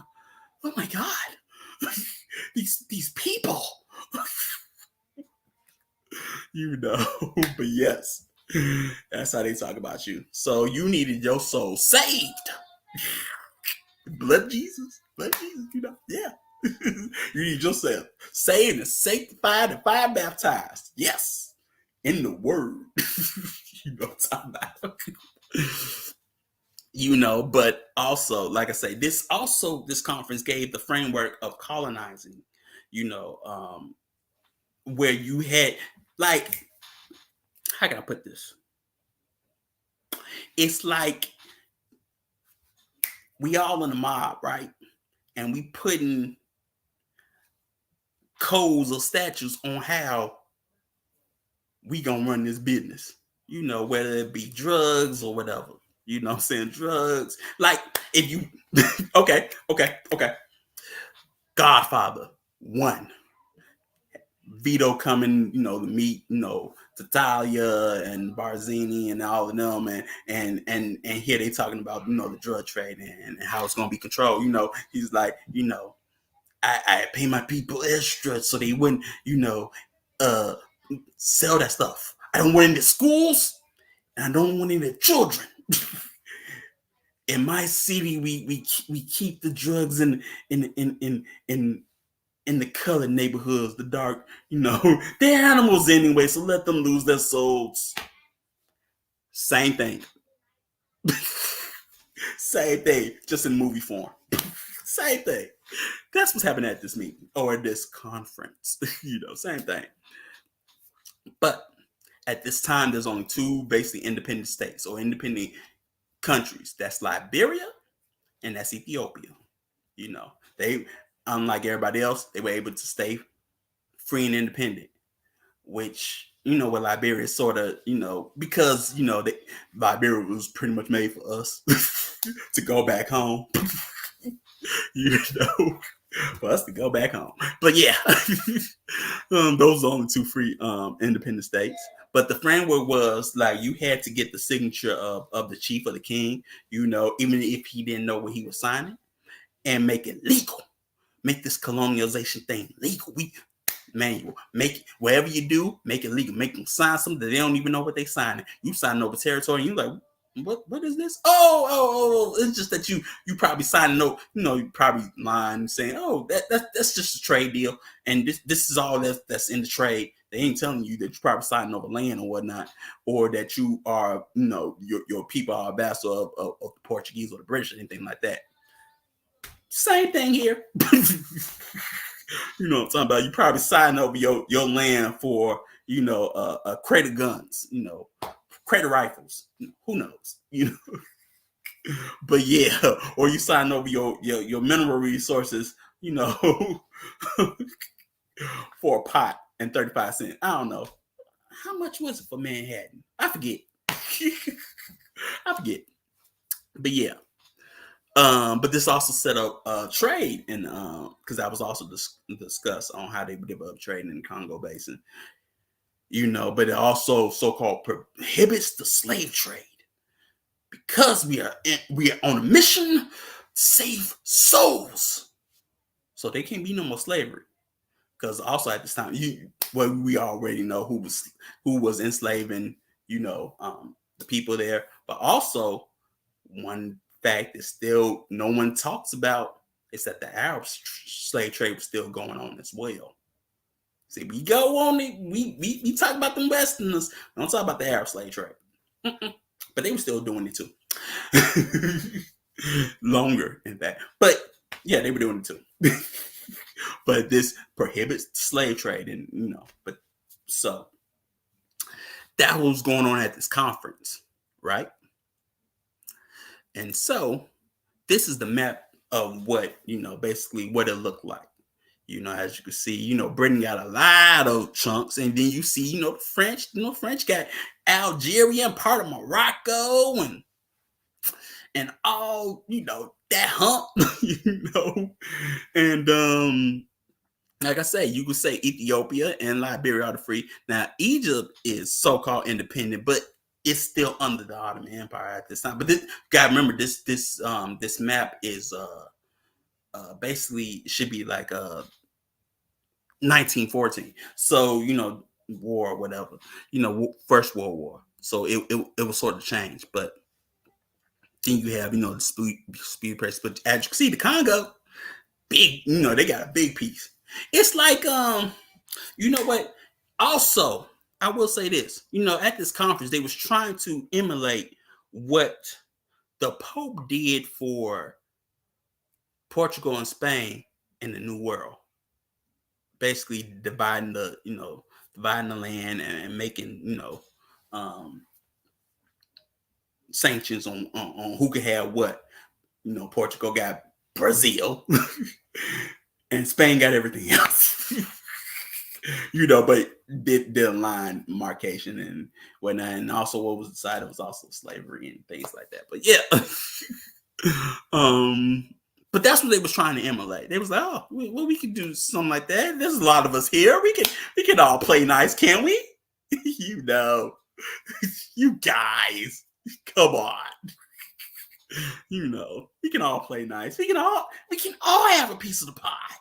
Speaker 1: Oh my God. these people. But yes, that's how they talk about you. So you needed your soul saved. Blood Jesus. But yeah. You need yourself saved and sanctified and fire baptized. Yes. In the word. What I'm talking about. But also, like I say, this conference gave the framework of colonizing, you know, where you had, like, how can I put this? It's like we all in the mob, right? And we putting codes or statutes on how we gonna run this business. Whether it be drugs or whatever. You know what I'm saying? Drugs. Like, if you okay. Godfather 1. Vito coming, to meet, Tatalia and Barzini and all of them, and here they talking about, the drug trade and how it's gonna be controlled. He's like, I pay my people extra so they wouldn't, uh, sell that stuff. I don't want any schools, and I don't want any children. In my city, we keep the drugs in the colored neighborhoods, the dark, they're animals anyway, so let them lose their souls. Same thing. Same thing, just in movie form. Same thing. That's what's happening at this meeting or this conference. Same thing. But at this time, there's only 2 basically independent states or independent countries. That's Liberia and that's Ethiopia. They, unlike everybody else, they were able to stay free and independent, which, with Liberia is sort of, because, Liberia was pretty much made for us to go back home, for us to go back home. But yeah, those are only 2 free independent states. But the framework was like you had to get the signature of the chief or the king, even if he didn't know what he was signing, and make it legal. Make this colonialization thing legal. Manual. Make it, whatever you do, make it legal. Make them sign something that they don't even know what they signing. You signing over territory, and you like, what is this? Oh, it's just that you probably signing no, you probably lying saying, oh, that's just a trade deal, and this is all that's in the trade. They ain't telling you that you probably signing over land or whatnot, or that you are, your people are ambassador of the Portuguese or the British or anything like that. Same thing here. What I'm talking about? You probably signing over your land for, a crate of guns, crate of rifles. Who knows? But yeah, or you sign over your mineral resources, for a pot and 35 cents. I don't know. How much was it for Manhattan? I forget. I forget. But yeah. But this also set up trade, and because that was also discussed on how they would develop trade in the Congo Basin, but it also so-called prohibits the slave trade because we are on a mission to save souls. So there can't be no more slavery, because also at this time, we already know who was enslaving, the people there, but also one fact is still no one talks about is that the Arab slave trade was still going on as well. See, we go on it. We talk about the Westerners. We don't talk about the Arab slave trade. But they were still doing it too. Longer, in fact. But yeah, they were doing it too. But this prohibits slave trade, and but so that was going on at this conference, right? And so this is the map of what, basically what it looked like. As you can see, Britain got a lot of chunks, and then you see, the French, French got Algeria and part of Morocco and all, that hump, and like I say, you could say Ethiopia and Liberia are free. Now, Egypt is so-called independent, but it's still under the Ottoman Empire at this time. But gotta remember, this map is basically should be like 1914. So war or whatever, First World War. So it was sort of changed, but then you have the speed press. But as you can see, the Congo, big, they got a big piece. It's like, you know what? Also, I will say this, at this conference, they was trying to emulate what the Pope did for Portugal and Spain in the New World. Basically dividing the land and making, sanctions on who could have what. Portugal got Brazil and Spain got everything else. But the line marcation and whatnot, and also what was decided was also slavery and things like that. But yeah, but that's what they was trying to emulate. They was like, oh, well, we could do something like that. There's a lot of us here. We can all play nice, can't we? You guys, come on. We can all play nice. We can all have a piece of the pie.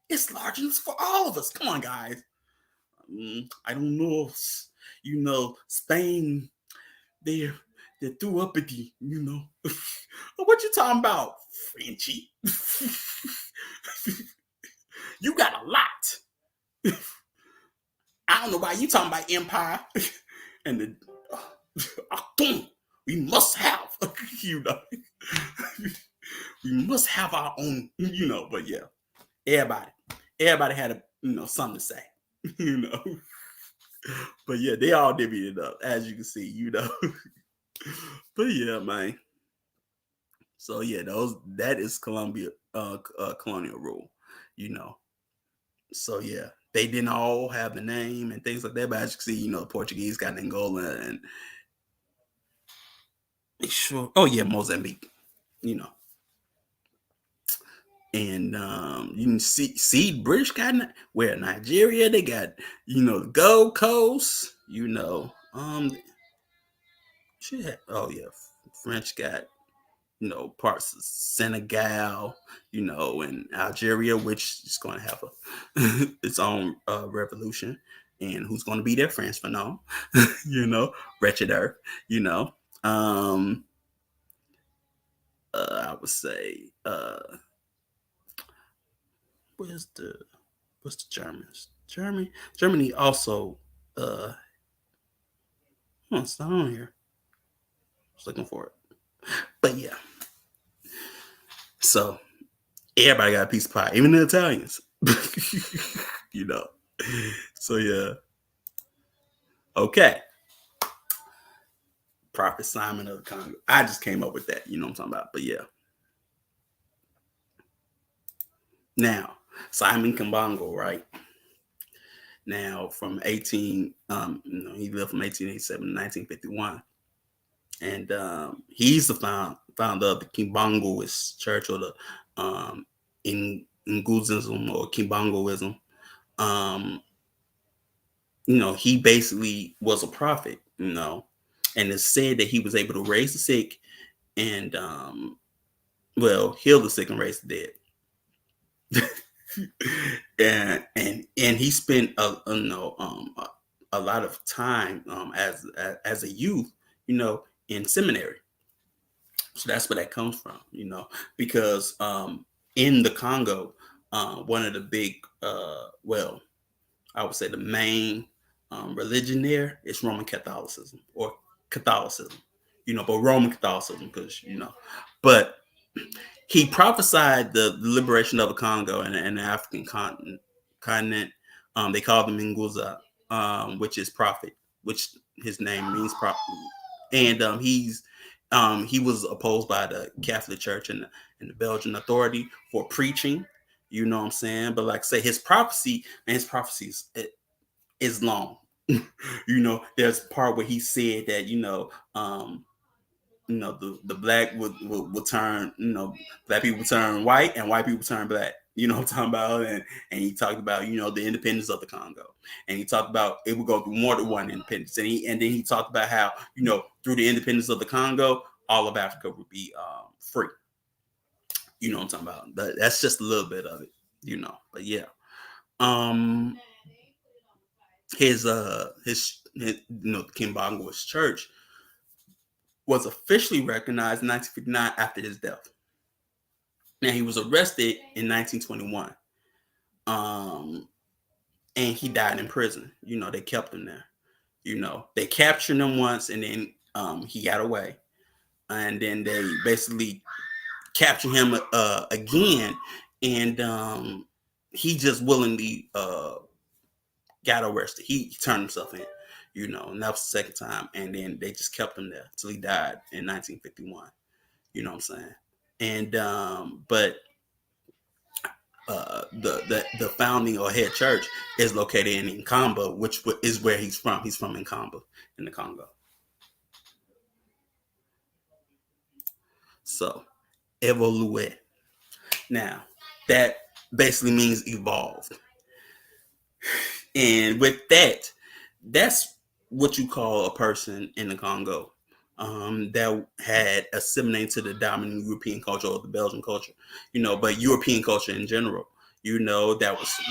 Speaker 1: It's large enough for all of us. Come on, guys. I don't know. Spain, they threw up at the, what you talking about, Frenchie? You got a lot. I don't know why you talking about empire and the we must have, we must have our own, but yeah, everybody had something to say, but yeah, they all divvied it up, as you can see, but yeah, man. So yeah, that is Colombia, colonial rule, So yeah, they didn't all have the name and things like that, but as you can see, the Portuguese got Angola and sure. Oh yeah, Mozambique. And you can see British got where Nigeria, they got the Gold Coast. Oh yeah, French got parts of Senegal, and Algeria, which is going to have its own revolution. And who's going to be there? France Fanon, wretched earth, I would say, what's the Germans? Germany also, it's not on here. I was looking for it, but yeah. So everybody got a piece of pie, even the Italians. So yeah. Okay. Prophet Simon of the Congo. I just came up with that. You know what I'm talking about? But yeah. Now, Simon Bongo, right? Now, from he lived from 1887 to 1951. And he's the founder of the Kimbongoist Church, or the Nguzism or Kimbongoism. He basically was a prophet, and it's said that he was able to raise the sick and heal the sick and raise the dead. and he spent a lot of time as a youth, in seminary. So that's where that comes from, because in the Congo, one of the big, I would say the main religion there is Roman Catholicism, or Catholicism, but Roman Catholicism, because, but he prophesied the liberation of the Congo and the African continent. They called him Nguza, which is prophet, which his name means prophet. And he was opposed by the Catholic Church and the Belgian Authority for preaching. You know what I'm saying? But like I say, his prophecy is long. There's a part where he said that the black would turn, black people turn white and white people turn black. You know what I'm talking about? And he talked about, the independence of the Congo. And he talked about it would go through more than one independence. And then he talked about how, through the independence of the Congo, all of Africa would be free. You know what I'm talking about? But that's just a little bit of it, But yeah. His Kimbongoist church was officially recognized in 1959 after his death. Now he was arrested in 1921, and he died in prison. They kept him there. They captured him once, and then he got away, and then they basically captured him again, and he just willingly got arrested. He turned himself in, and that was the second time, and then they just kept him there till he died in 1951. You know what I'm saying? And but the founding or head church is located in Nkamba, which is where he's from. He's from Nkamba in the Congo. So, evolue. Now, that basically means evolved. And with that, that's what you call a person in the Congo that had assimilated to the dominant European culture or the Belgian culture, but European culture in general. They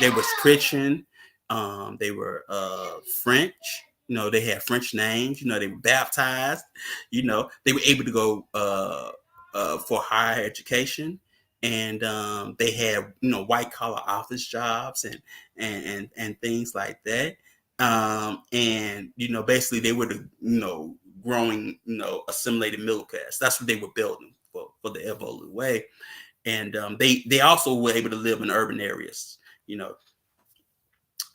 Speaker 1: was Christian, they were French. They had French names. They were baptized. They were able to go for higher education, and they had white collar office jobs and things like that. And basically they were the growing assimilated middle class. That's what they were building for the Evolute way. And they also were able to live in urban areas.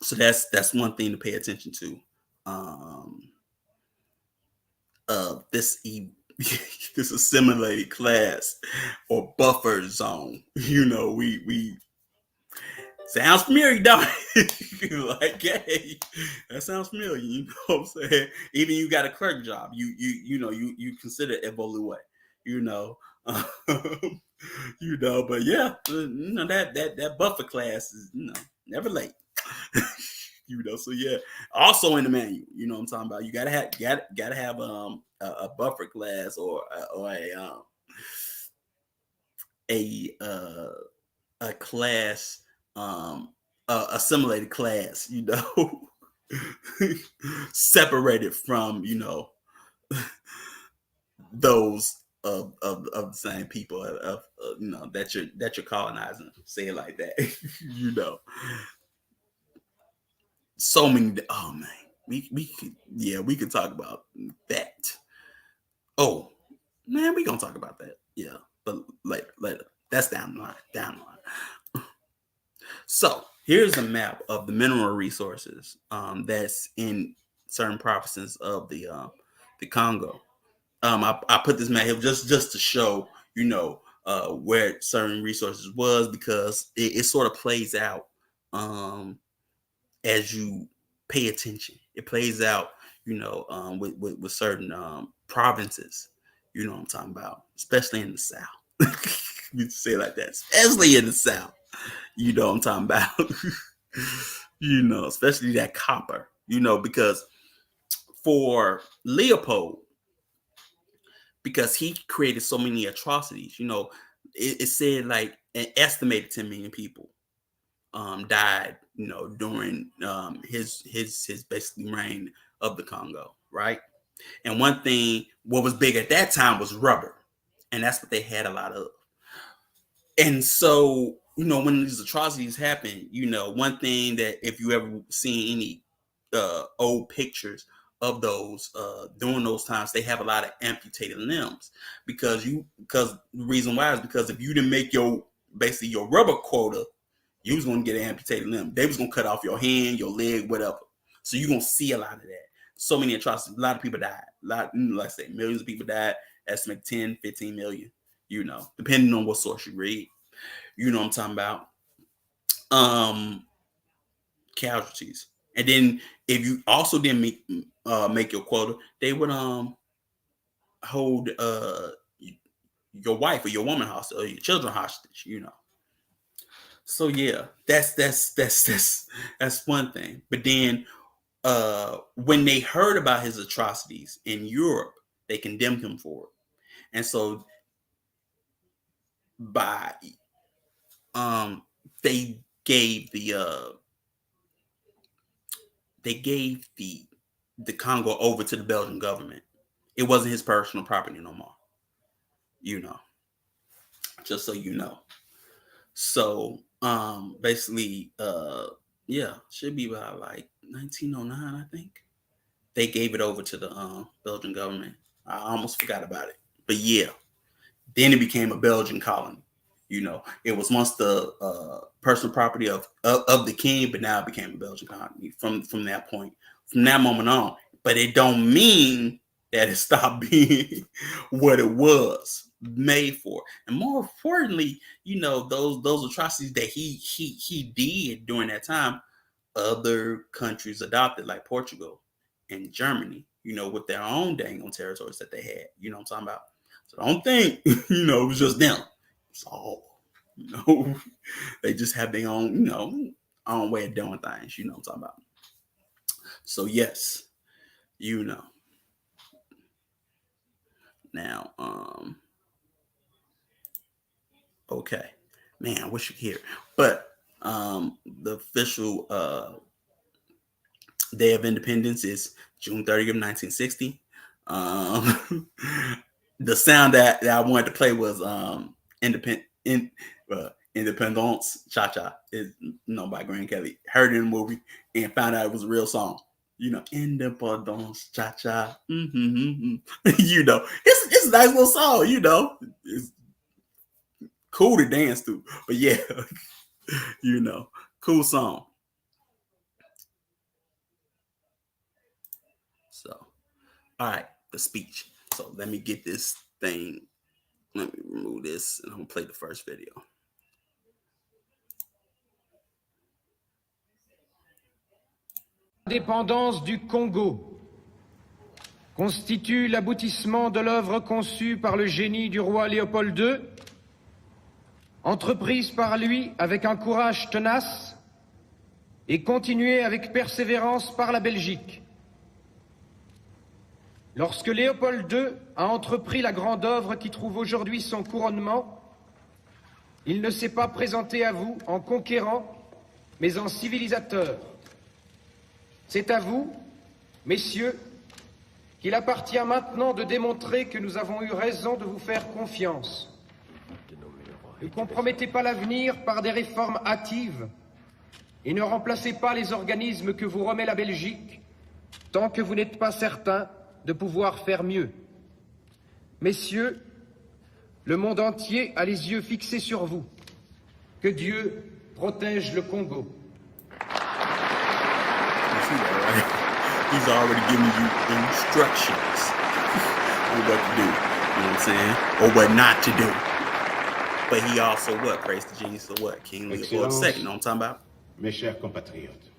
Speaker 1: So that's one thing to pay attention to. This this assimilated class or buffer zone. We sounds familiar, don't it? Like, hey, that sounds familiar. You know what I'm saying? Even you got a clerk job, you consider evolue. Um, but yeah, that buffer class is never late. So yeah. Also in the manual, what I'm talking about. You gotta have a buffer class or a class, assimilated class, separated from those of the same people of that you're colonizing. Say it like that. you know so many. Oh man, we could talk about that. Oh man, we gonna talk about that. Yeah, but later. That's down the line. So here's a map of the mineral resources that's in certain provinces of the Congo. I put this map here just to show where certain resources was, because it sort of plays out as you pay attention. It plays out with certain provinces. You know what I'm talking about, especially in the South. We say it like that, especially in the South. You know what I'm talking about. Especially that copper. Because for Leopold, because he created so many atrocities. It said like an estimated 10 million people died, during his basically reign of the Congo, right? And one thing, what was big at that time was rubber, and that's what they had a lot of. And so, when these atrocities happen, one thing that if you ever seen any old pictures of those during those times, they have a lot of amputated limbs, because the reason why is because if you didn't make your basically your rubber quota, you was gonna get an amputated limb. They was gonna cut off your hand, your leg, whatever. So you're gonna see a lot of that. So many atrocities. A lot of people died. Like I say, millions of people died. Estimate 10, 15 million. Depending on what source you read. You know what I'm talking about. Casualties. And then if you also didn't make your quota, they would hold your wife or your woman hostage or your children hostage. So yeah, that's one thing. But then when they heard about his atrocities in Europe, they condemned him for it. And so by they gave the Congo over to the Belgian government. It wasn't his personal property no more. Just so you know. So basically, yeah, should be by like 1909, I think. They gave it over to the Belgian government. I almost forgot about it, but yeah, then it became a Belgian colony. You know, it was once the personal property of the king, but now it became a Belgian colony from that point, from that moment on. But it don't mean that it stopped being what it was made for. And more importantly, you know, those atrocities that he did during that time, other countries adopted, like Portugal and Germany, you know, with their own dang on territories that they had. You know what I'm talking about? So don't think, you know, it was just them. It's all, you know, they just have their own, you know, own way of doing things. You know what I'm talking about? So yes, you know. Now, okay, man, I wish you could hear, but the official Day of Independence is June 30th, 1960. The sound that I wanted to play was Independence Cha Cha, is known by Grand Kelly. Heard it in the movie and found out it was a real song. You know, Independence Cha Cha. You know, it's a nice little song. You know, it's cool to dance to. But yeah, you know, cool song. So, all right, the speech. So let me get this thing. Let me remove this and I'm gonna play the first video.
Speaker 2: L'indépendance du Congo constitue l'aboutissement de l'œuvre conçue par le génie du roi Léopold II, entreprise par lui avec un courage tenace et continuée avec persévérance par la Belgique. Lorsque Léopold II a entrepris la grande œuvre qui trouve aujourd'hui son couronnement, il ne s'est pas présenté à vous en conquérant, mais en civilisateur. C'est à vous, messieurs, qu'il appartient maintenant de démontrer que nous avons eu raison de vous faire confiance. Ne compromettez pas l'avenir par des réformes hâtives et ne remplacez pas les organismes que vous remet la Belgique tant que vous n'êtes pas certain de pouvoir faire mieux. Messieurs, le monde entier a les yeux fixés sur vous. Que Dieu protège le Congo.
Speaker 1: He's already giving you instructions on what to do. You know what I'm saying? Or what not to do. But he also what? Praised the genius of what? King Leopold II. You know what I'm talking about?
Speaker 3: Mes chers compatriotes,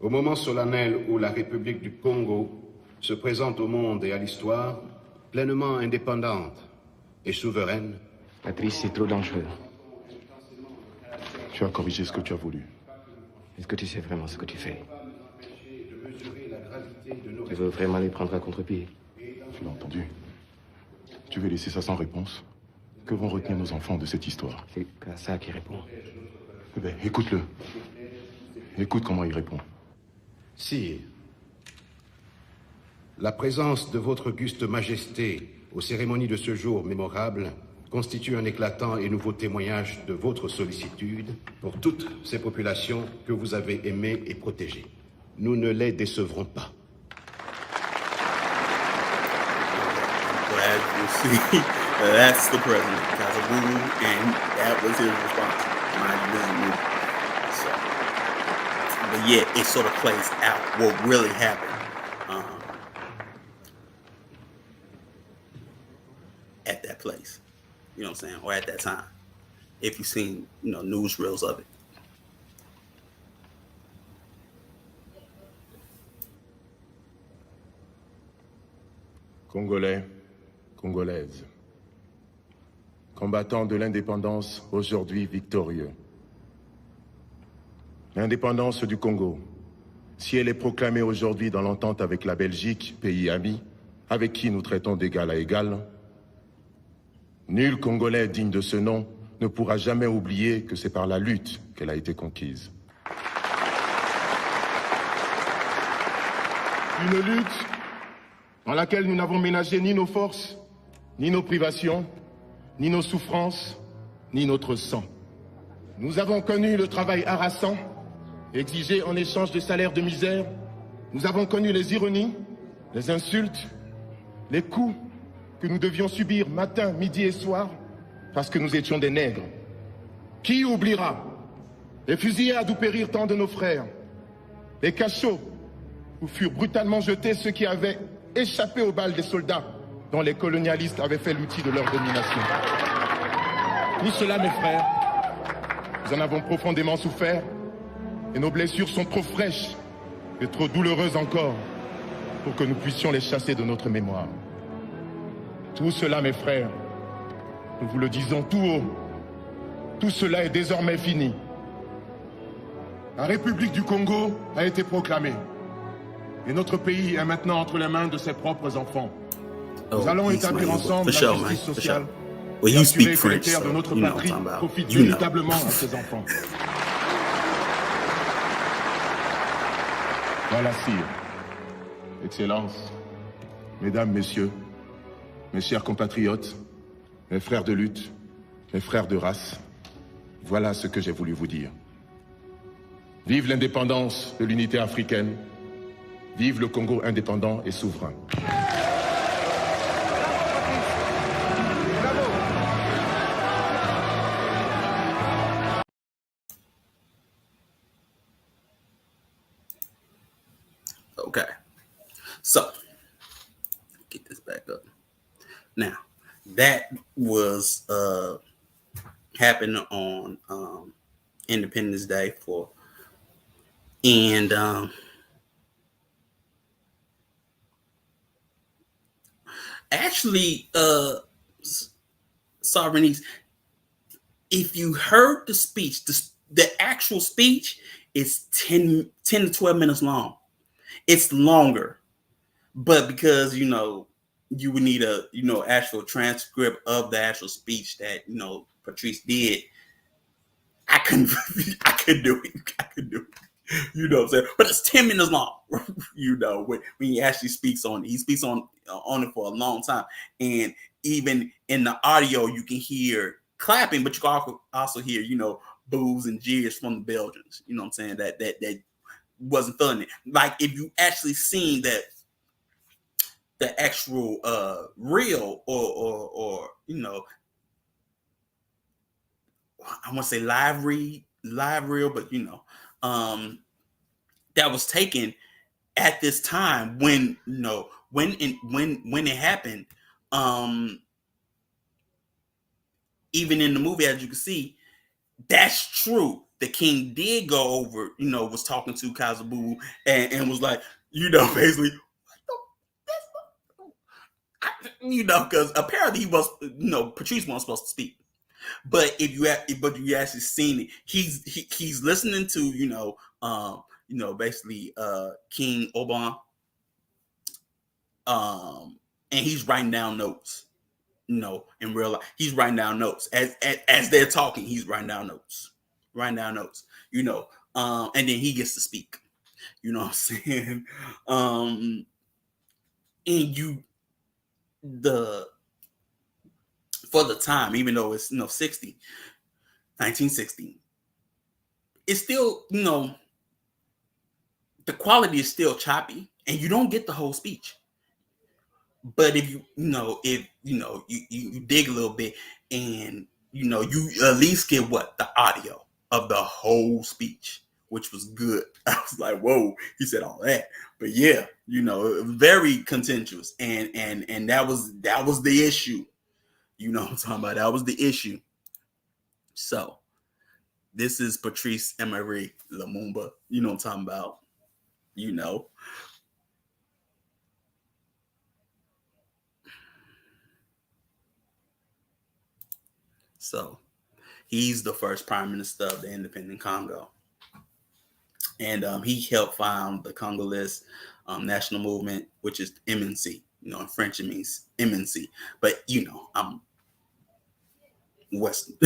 Speaker 3: au moment solennel où la République du Congo se présente au monde et à l'histoire, pleinement indépendante et souveraine.
Speaker 4: Patrice, c'est trop dangereux.
Speaker 5: Tu as corrigé ce que tu as voulu.
Speaker 4: Est-ce que tu sais vraiment ce que tu fais? Tu veux vraiment les prendre à contre-pied?
Speaker 5: Tu l'as entendu. Tu veux laisser ça sans réponse? Que vont retenir nos enfants de cette histoire?
Speaker 4: C'est ça qui répond.
Speaker 5: Eh bien, écoute-le. Écoute comment il répond.
Speaker 3: Sire, la présence de votre auguste majesté aux cérémonies de ce jour mémorable constitue un éclatant et nouveau témoignage de votre sollicitude pour toutes ces populations que vous avez aimées et protégées. Nous ne les décevrons pas.
Speaker 1: As you see, that's the president, Kazabubu, and that was his response. So, but yeah, it sort of plays out what really happened at that place. You know what I'm saying? Or at that time. If you've seen, you know, newsreels of it.
Speaker 5: Congolais, Congolaises, combattants de l'indépendance aujourd'hui victorieux. L'indépendance du Congo, si elle est proclamée aujourd'hui dans l'entente avec la Belgique, pays ami, avec qui nous traitons d'égal à égal, nul Congolais digne de ce nom ne pourra jamais oublier que c'est par la lutte qu'elle a été conquise. Une lutte dans laquelle nous n'avons ménagé ni nos forces, ni nos privations, ni nos souffrances, ni notre sang. Nous avons connu le travail harassant, exigé en échange de salaires de misère. Nous avons connu les ironies, les insultes, les coups que nous devions subir matin, midi et soir parce que nous étions des nègres. Qui oubliera les fusillades où périrent tant de nos frères, les cachots où furent brutalement jetés ceux qui avaient échappé aux balles des soldats dont les colonialistes avaient fait l'outil de leur domination. Tout cela, mes frères, nous en avons profondément souffert et nos blessures sont trop fraîches et trop douloureuses encore pour que nous puissions les chasser de notre mémoire. Tout cela, mes frères, nous vous le disons tout haut, tout cela est désormais fini. La République du Congo a été proclamée et notre pays est maintenant entre les mains de ses propres enfants. Nous allons établir ensemble la justice sociale et assurer que les terres de notre patrie profitent véritablement à ses enfants. Voilà, sire. Excellences, mesdames, messieurs, mes chers compatriotes, mes frères de lutte, mes frères de race, voilà ce que j'ai voulu vous dire. Vive l'indépendance de l'unité africaine, vive le Congo indépendant et souverain.
Speaker 1: Okay, so get this back up. Now that was happened on Independence Day and actually sovereignties. If you heard the speech, the actual speech is 10 to 12 minutes long. It's longer, but because you would need a actual transcript of the actual speech that Patrice did. I couldn't do it. I could do it. You know what I'm saying? But it's 10 minutes long. When he actually speaks on it. He speaks on it for a long time. And even in the audio, you can hear clapping, but you can also hear, boos and jeers from the Belgians. You know what I'm saying? That wasn't feeling it. Like if you actually seen that the actual reel or I want to say live reel, but that was taken at this time when when it happened. Even in the movie, as you can see, that's true. The king did go over, was talking to Kazabu and was like, basically, because apparently he was, Patrice wasn't supposed to speak. But if you actually seen it, he's listening to basically King Oban, and he's writing down notes. In real life, he's writing down notes as they're talking. He's writing down notes, and then he gets to speak. You know what I'm saying? And for the time, even though it's 1960, it's still the quality is still choppy, and you don't get the whole speech. But if you dig a little bit, and you at least get the audio of the whole speech, which was good. I was like, whoa, he said all that. But yeah, very contentious, and that was the issue. You know what I'm talking about? That was the issue. So this is Patrice Emery Lumumba. You know what I'm talking about? So he's the first prime minister of the independent Congo. And he helped found the Congolese national movement, which is MNC. In French it means MNC. But I'm Western,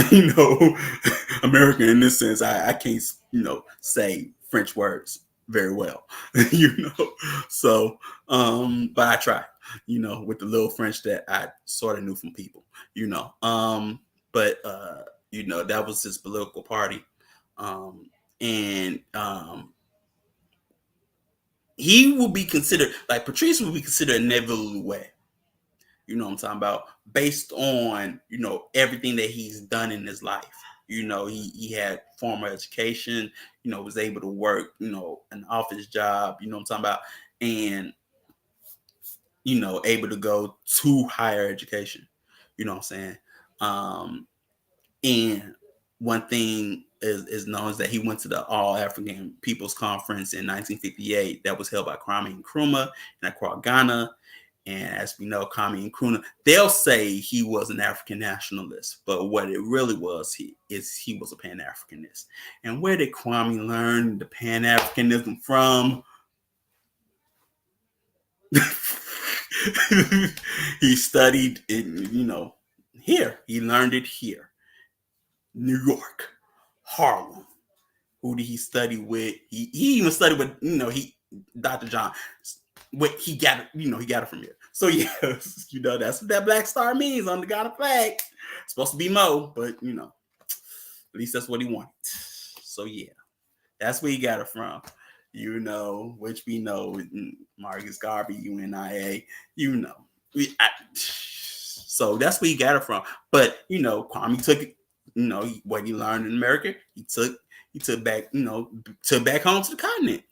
Speaker 1: American in this sense. I can't, say French words very well, So, but I try, with the little French that I sort of knew from people, But You know, that was his political party. And he will be considered, like Patrice will be considered a nevertheless. You know what I'm talking about? Based on, you know, everything that he's done in his life. You know, he had formal education, you know, was able to work, you know, an office job, you know what I'm talking about? And, you know, able to go to higher education. You know what I'm saying? And one thing is known is that he went to the All African People's Conference in 1958 that was held by Kwame Nkrumah in Accra, Ghana. And as we know, Kwame Nkrumah, they'll say he was an African nationalist, but what it really was, he was a Pan-Africanist. And where did Kwame learn the Pan-Africanism from? He studied it, you know, here. He learned it here. New York, Harlem. Who did he study with? He even studied with, you know, Dr. John. What he got it, you know, he got it from here. So yes, you know, that's what that black star means on the Ghana flag. It's supposed to be Mo, but you know, at least that's what he wanted. So yeah, that's where he got it from. You know, which we know, Marcus Garvey, UNIA, you know. So that's where he got it from. But you know, Kwame took it, you know, what he learned in America, he took back, you know, took back home to the continent.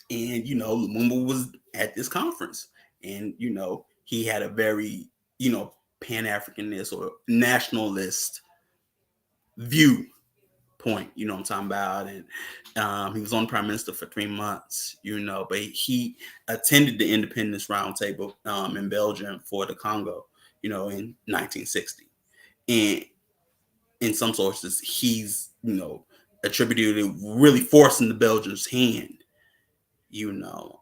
Speaker 1: And you know, Lumumba was at this conference, and you know, he had a very, you know, Pan-Africanist or nationalist view point, you know what I'm talking about. And he was on prime minister for 3 months, you know, but he attended the independence roundtable in Belgium for the Congo, you know, in 1960. And in some sources, he's, you know, attributed to really forcing the Belgians' hand, you know,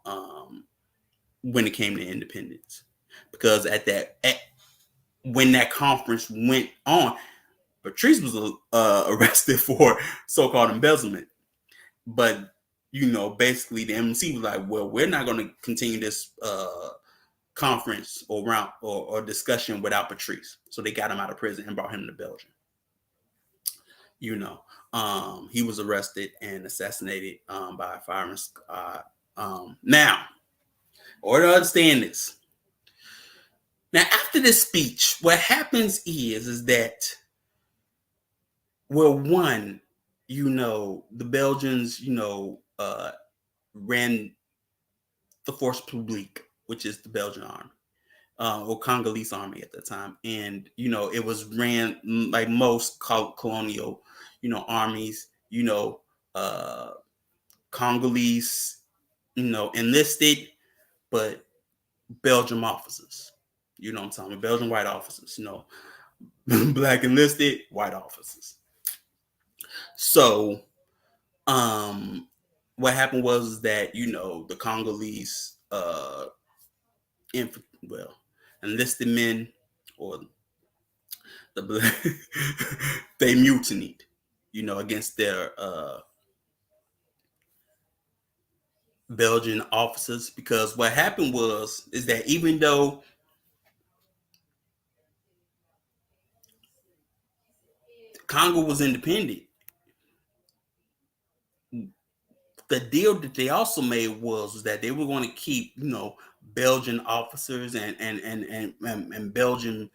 Speaker 1: when it came to independence. Because when that conference went on, Patrice was arrested for so-called embezzlement. But, you know, basically the MNC was like, well, we're not going to continue this conference or round or discussion without Patrice. So they got him out of prison and brought him to Belgium. You know, he was arrested and assassinated by a firing squad. Now, order to understand this. Now, after this speech, what happens is that, well, one, you know, the Belgians, you know, ran the Force Publique, which is the Belgian army, or Congolese army at the time. And, you know, it was ran like most colonial, you know, armies, you know, Congolese, you know, enlisted, but Belgian officers, you know what I'm talking about, Belgian white officers, you know, black enlisted, white officers. So, what happened was that, you know, the Congolese, enlisted men, or the they mutinied, you know, against their Belgian officers, because what happened is that even though Congo was independent, the deal that they also made was that they were going to keep, you know, Belgian officers and Belgian,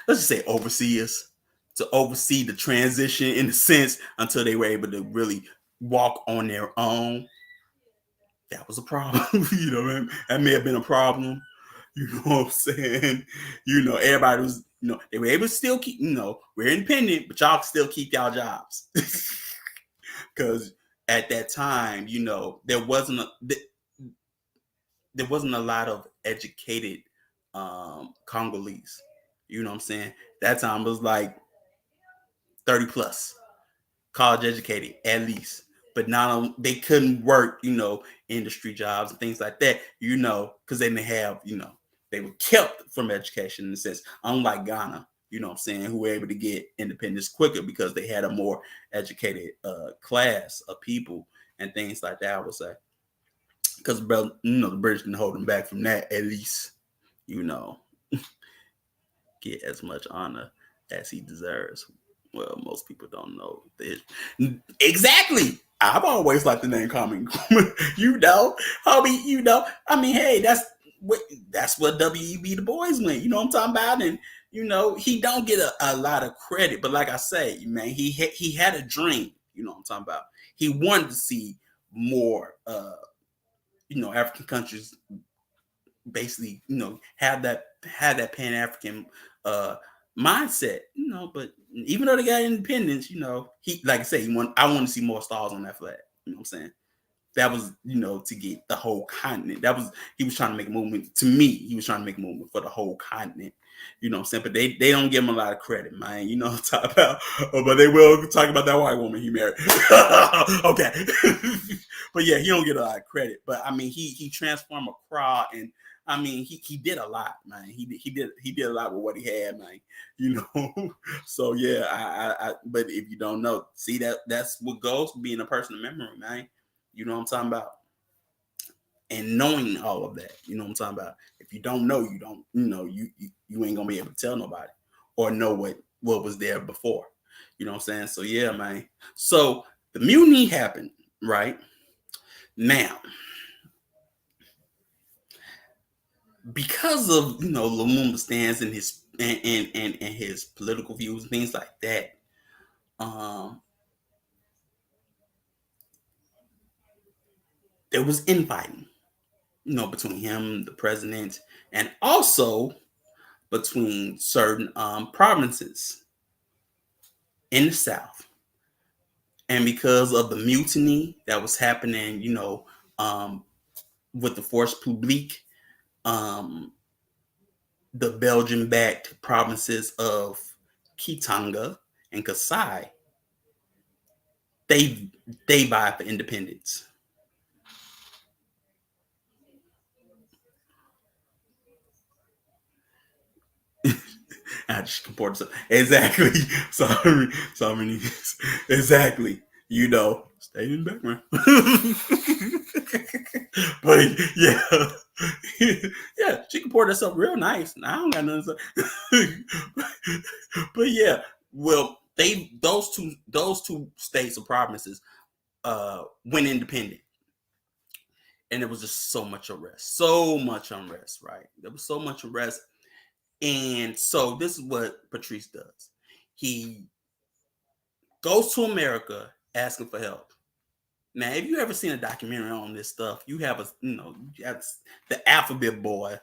Speaker 1: let's just say overseers, to oversee the transition in a sense until they were able to really walk on their own. That was a problem. You know, that may have been a problem. You know what I'm saying? You know, everybody was, you know, they were able to still keep, you know, we're independent, but y'all can still keep y'all jobs. Because at that time, you know, there wasn't a lot of educated Congolese. You know what I'm saying? That time was like 30 plus, college educated at least. But now they couldn't work, you know, industry jobs and things like that, you know, because they didn't have, you know, they were kept from education in a sense, unlike Ghana, you know what I'm saying, who were able to get independence quicker because they had a more educated class of people and things like that, I would say. Because, you know, the British didn't hold them back from that, at least, you know. get as much honor as he deserves. Well, most people don't know this. Exactly. I've always liked the name Common. You know, homie, you know. I mean, hey, that's what W.E.B. Du Bois went. You know what I'm talking about? And you know, he don't get a lot of credit, but like I say, man, he had a dream. You know what I'm talking about? He wanted to see more, you know, African countries basically, you know, have that Pan African mindset, you know. But even though they got independence, you know, he, like I say, I want to see more stars on that flag. You know what I'm saying? That was, you know, to get the whole continent. He was trying to make a movement. To me, he was trying to make a movement for the whole continent. You know what I'm saying? But they don't give him a lot of credit, man. You know what I'm talking about? But they will talk about that white woman he married. Okay. But yeah, he don't get a lot of credit. But I mean, he transformed a crowd, and I mean, he did a lot, man. He did a lot with what he had, man. You know. So yeah, I but if you don't know, see, that's what goes for being a person of memory, man. You know what I'm talking about? And knowing all of that, you know what I'm talking about? If you don't know, you don't, you know, you ain't gonna be able to tell nobody or know what was there before. You know what I'm saying? So yeah, man. So the mutiny happened, right? Now, because of, you know, Lumumba's stance and his and his political views and things like that, there was infighting, you know, between him, the president, and also between certain provinces in the South. And because of the mutiny that was happening, you know, with the Force Publique, the Belgian-backed provinces of Katanga and Kasai, they vied for independence. I just compared something. Exactly. Sorry. Exactly. You know, stay in the background. But yeah, yeah, she comported herself real nice. I don't got nothing to say. But yeah, well, those two states or provinces went independent. And there was just so much unrest, right? There was so much unrest. And so this is what Patrice does. He goes to America asking for help. Now, if you ever seen a documentary on this stuff, you have the alphabet boy,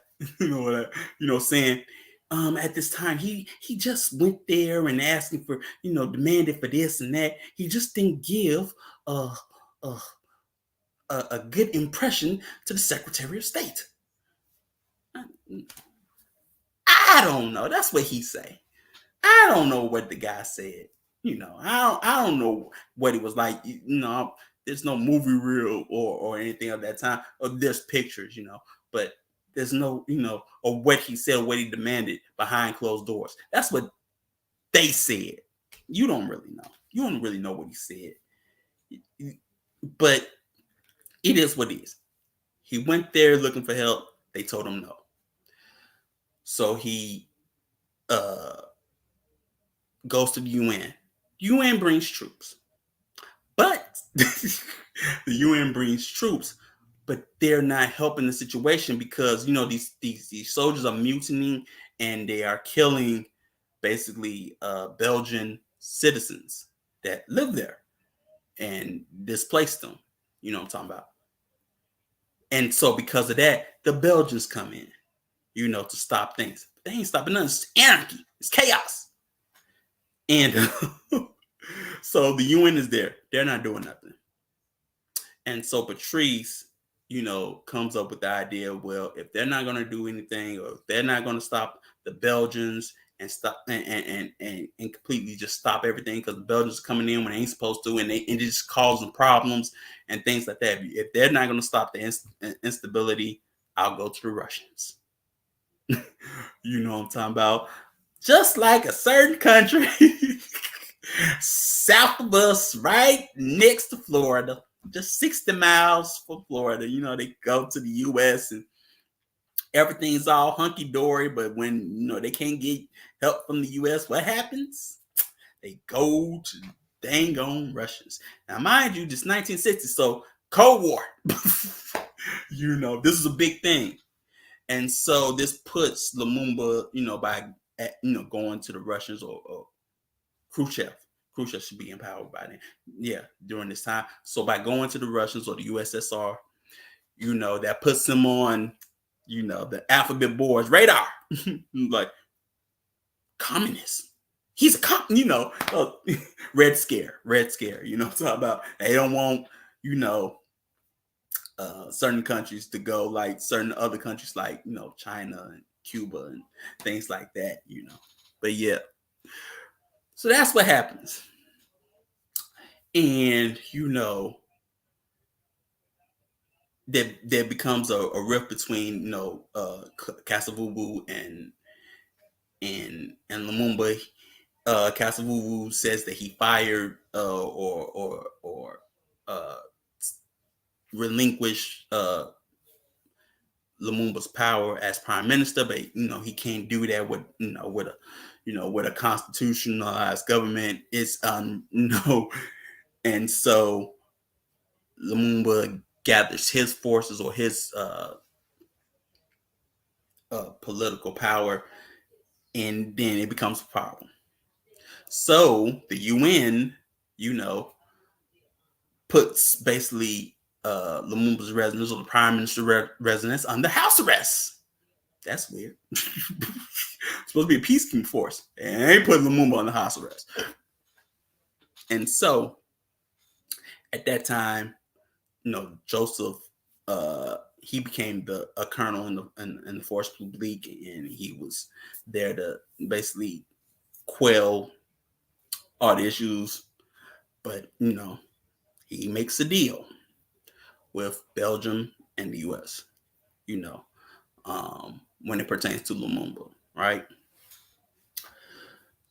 Speaker 1: saying, at this time he just went there and asking for, demanded for this and that. He just didn't give a good impression to the Secretary of State. I don't know. That's what he say. I don't know what the guy said. I don't know what he was like. There's no movie reel or anything of that time. Or there's pictures, but there's no, or what he said, what he demanded behind closed doors. That's what they said. You don't really know. You don't really know what he said. But it is what it is. He went there looking for help. They told him no. So he goes to the UN. UN brings troops. But the UN brings troops, but they're not helping the situation because, these soldiers are mutinying and they are killing basically Belgian citizens that live there and displace them. You know what I'm talking about? And so because of that, the Belgians come in, to stop things. But they ain't stopping nothing. It's anarchy. It's chaos. And so the UN is there. They're not doing nothing. And so Patrice, comes up with the idea, well, if they're not going to do anything, or if they're not going to stop the Belgians and stop and completely just stop everything, because the Belgians are coming in when they ain't supposed to, and they just causing problems and things like that. If they're not going to stop the instability, I'll go to the Russians. You know what I'm talking about? Just like a certain country south of us, right next to Florida, just 60 miles from Florida. They go to the U.S. and everything's all hunky-dory, but when, they can't get help from the U.S., what happens? They go to dang on Russians. Now, mind you, this 1960s, so Cold War. This is a big thing. And so this puts Lumumba, by going to the Russians or Khrushchev. Khrushchev should be in power by then. Yeah, during this time. So by going to the Russians or the USSR, that puts them on, the alphabet board's radar. Like, communist. He's a Red Scare. Talking about they don't want, certain countries to go like certain other countries like, China and Cuba and things like that, But yeah. So that's what happens. And, there becomes a rift between, Kasavubu and Lumumba. Kasavubu says that he fired or relinquished Lumumba's power as prime minister, but he can't do that with with a constitutionalized government. It's and so Lumumba gathers his forces or his political power, and then it becomes a problem. So the UN, puts basically Lumumba's residence or the prime minister residence under house arrest. That's weird. Supposed to be a peacekeeping force, and they put Lumumba under house arrest. And so at that time, Joseph, he became a colonel in the Force Publique, and he was there to basically quell all the issues. But he makes a deal with Belgium and the U.S. When it pertains to Lumumba, right?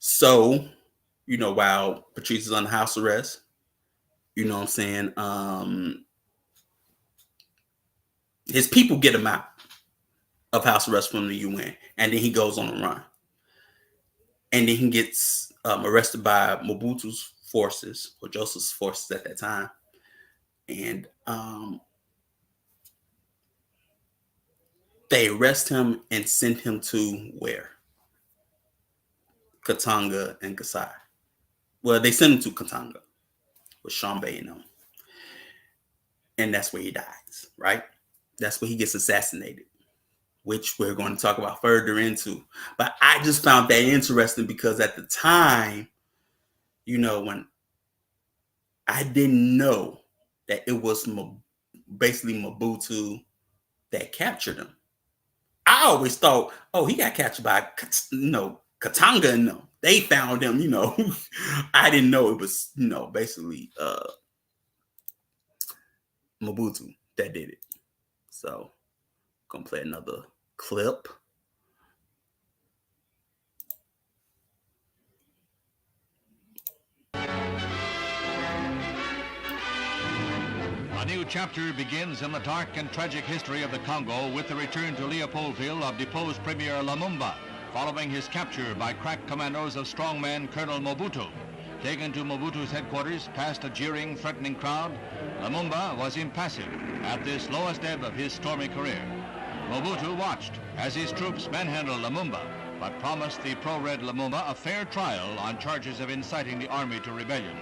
Speaker 1: So, while Patrice is on house arrest, you know what I'm saying? His people get him out of house arrest from the UN, and then he goes on a run. And then he gets arrested by Mobutu's forces, or Joseph's forces at that time. And they arrest him and send him to where? Katanga and Kasai. Well, they send him to Katanga with Shambe and them. And that's where he dies, right? That's where he gets assassinated, which we're going to talk about further into. But I just found that interesting because at the time, when I didn't know that it was basically Mobutu that captured him. I always thought, oh, he got captured by, Katanga and them. They found him, I didn't know it was, basically Mobutu that did it. So, gonna play another clip.
Speaker 6: A new chapter begins in the dark and tragic history of the Congo with the return to Leopoldville of deposed Premier Lumumba, following his capture by crack commandos of strongman Colonel Mobutu. Taken to Mobutu's headquarters past a jeering, threatening crowd, Lumumba was impassive at this lowest ebb of his stormy career. Mobutu watched as his troops manhandled Lumumba, but promised the pro-red Lumumba a fair trial on charges of inciting the army to rebellion.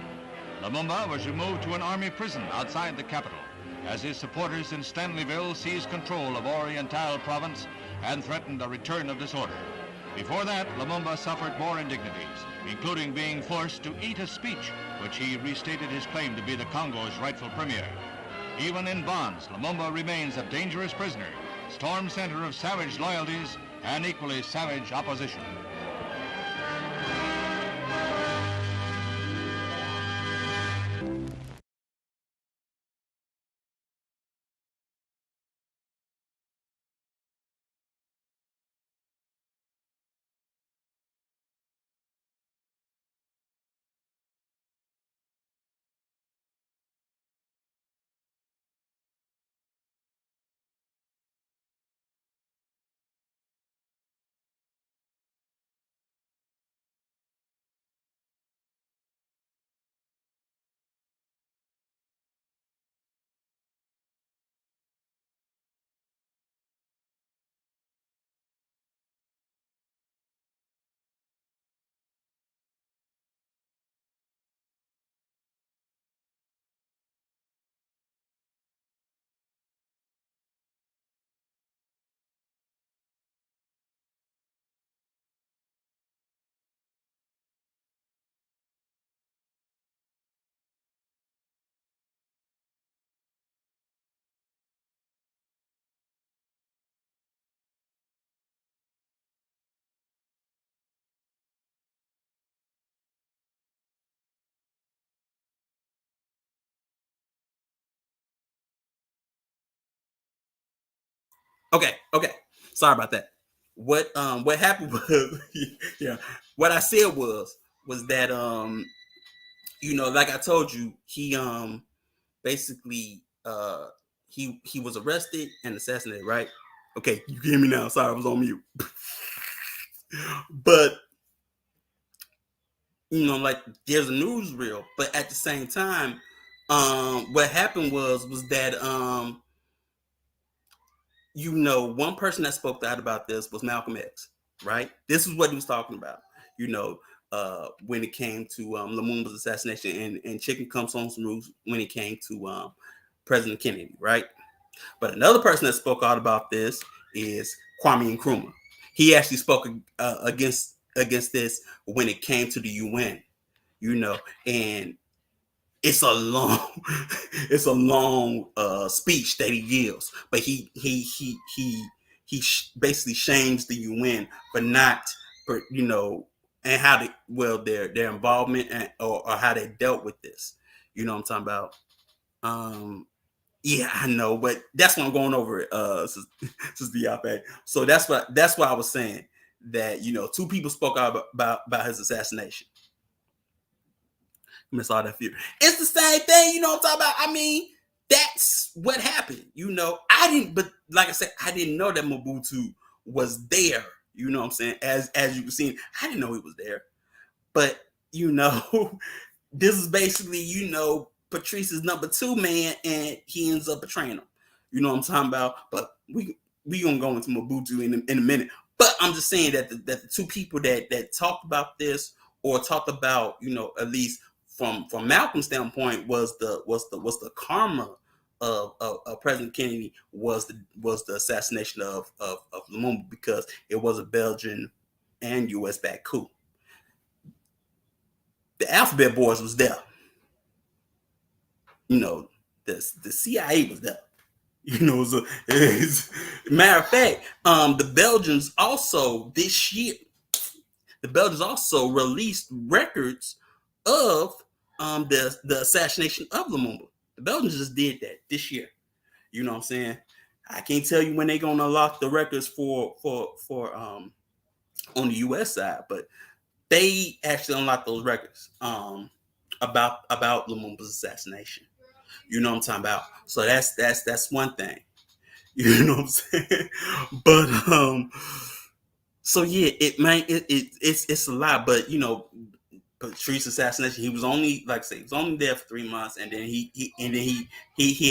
Speaker 6: Lumumba was removed to an army prison outside the capital as his supporters in Stanleyville seized control of Oriental province and threatened a return of disorder. Before that, Lumumba suffered more indignities, including being forced to eat a speech, which he restated his claim to be the Congo's rightful premier. Even in bonds, Lumumba remains a dangerous prisoner, storm center of savage loyalties and equally savage opposition.
Speaker 1: Okay. Sorry about that. What happened was yeah. What I said was that like I told you, he basically he was arrested and assassinated, right? Okay, you can hear me now. Sorry, I was on mute. But like there's a newsreel, but at the same time, what happened was that one person that spoke out about this was Malcolm X, right? This is what he was talking about, when it came to Lumumba's assassination, and chicken comes on some rules when it came to President Kennedy, right? But another person that spoke out about this is Kwame Nkrumah. He actually spoke against this when it came to the UN, and it's a long speech that he gives, but he basically shames the UN for not, and how their involvement or how they dealt with this. You know what I'm talking about? Yeah, I know, but that's what I'm going over it. Since the so that's why I was saying that two people spoke out about his assassination. Miss all that fear. It's the same thing, what I'm talking about. I mean, that's what happened. I didn't, but like I said, I didn't know that Mobutu was there. You know what I'm saying? As you can see, I didn't know he was there. But this is basically, Patrice's number 2 man, and he ends up betraying him. You know what I'm talking about? But we gonna go into Mobutu in a minute. But I'm just saying that the two people that talked about this, or talked about, at least from Malcolm's standpoint, was the karma of President Kennedy was the assassination of Lumumba, because it was a Belgian and U.S. backed coup. The Alphabet Boys was there. The CIA was there. Matter of fact, the Belgians also this year, released records of the assassination of Lumumba. The Belgians just did that this year. You know what I'm saying? I can't tell you when they're gonna unlock the records for on the U.S. side, but they actually unlocked those records about Lumumba's assassination. You know what I'm talking about? So that's one thing. You know what I'm saying? But so yeah, it's a lot. But Patrice's assassination, he was only, like I say, he was only there for 3 months, and then he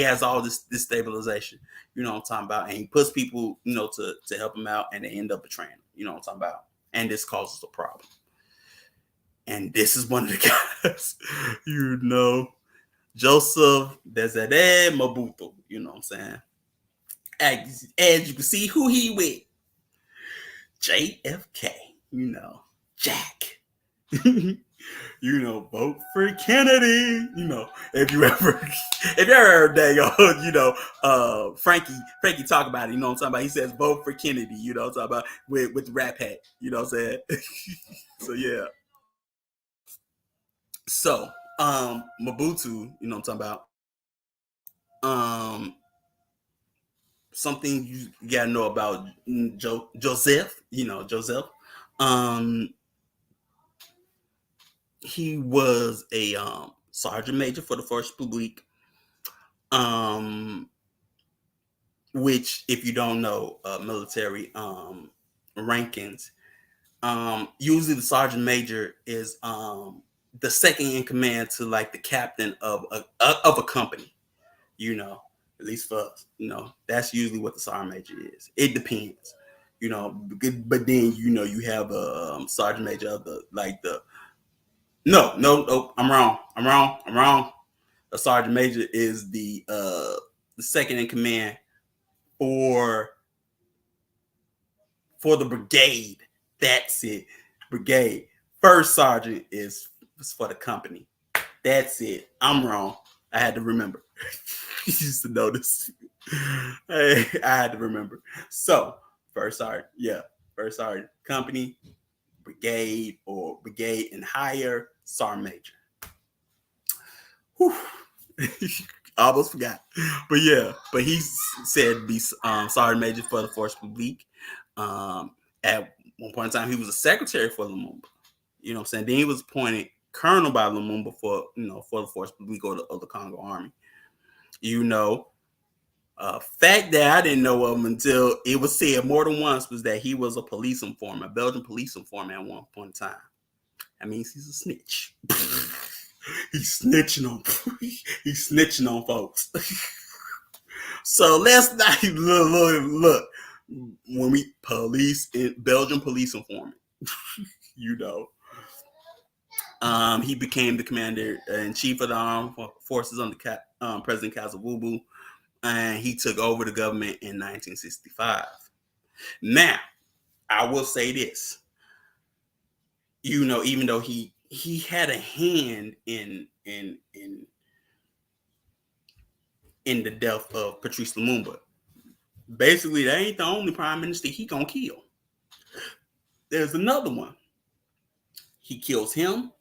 Speaker 1: has all this stabilization. You know what I'm talking about? And he puts people, to help him out, and they end up betraying him. You know what I'm talking about? And this causes a problem. And this is one of the guys, Joseph Desiré Mobutu. You know what I'm saying? As you can see, who he with? JFK. Jack. Vote for Kennedy. If you ever heard that, Frankie talk about it. You know what I'm talking about? He says vote for Kennedy. You know what I'm talking about, with the rap hat. You know what I'm saying? So yeah. So Mobutu, you know what I'm talking about. Something you gotta know about Joseph. Joseph. He was a sergeant major for the First Republic. Which, if you don't know military rankings, usually the sergeant major is the second in command to, like, the captain of a company. At least for us, that's usually what the sergeant major is. It depends, but then you have a sergeant major of no, I'm wrong. A sergeant major is the second in command for the brigade. That's it. Brigade. First sergeant is for the company. That's it. I'm wrong. I had to remember. You used to know this. I had to remember. So, first sergeant, first sergeant, company, brigade, or brigade and higher, sergeant major. Whew. I almost forgot. But yeah, but he said be sorry, Major, for the force publique. At one point in time, he was a secretary for Lumumba. You know what I'm saying? Then he was appointed colonel by Lumumba for for the force publique of the Congo Army. You know, fact that I didn't know of him until it was said more than once was that he was a police informant, a Belgian police informant at one point in time. That means he's a snitch. He's snitching on he's snitching on folks. So let's not look. When we police in Belgian police informant, you know. He became the commander in chief of the armed forces under President Kasavubu, and he took over the government in 1965. Now, I will say this. You know, even though he had a hand in the death of Patrice Lumumba, basically that ain't the only prime minister he gonna kill. There's another one. He kills him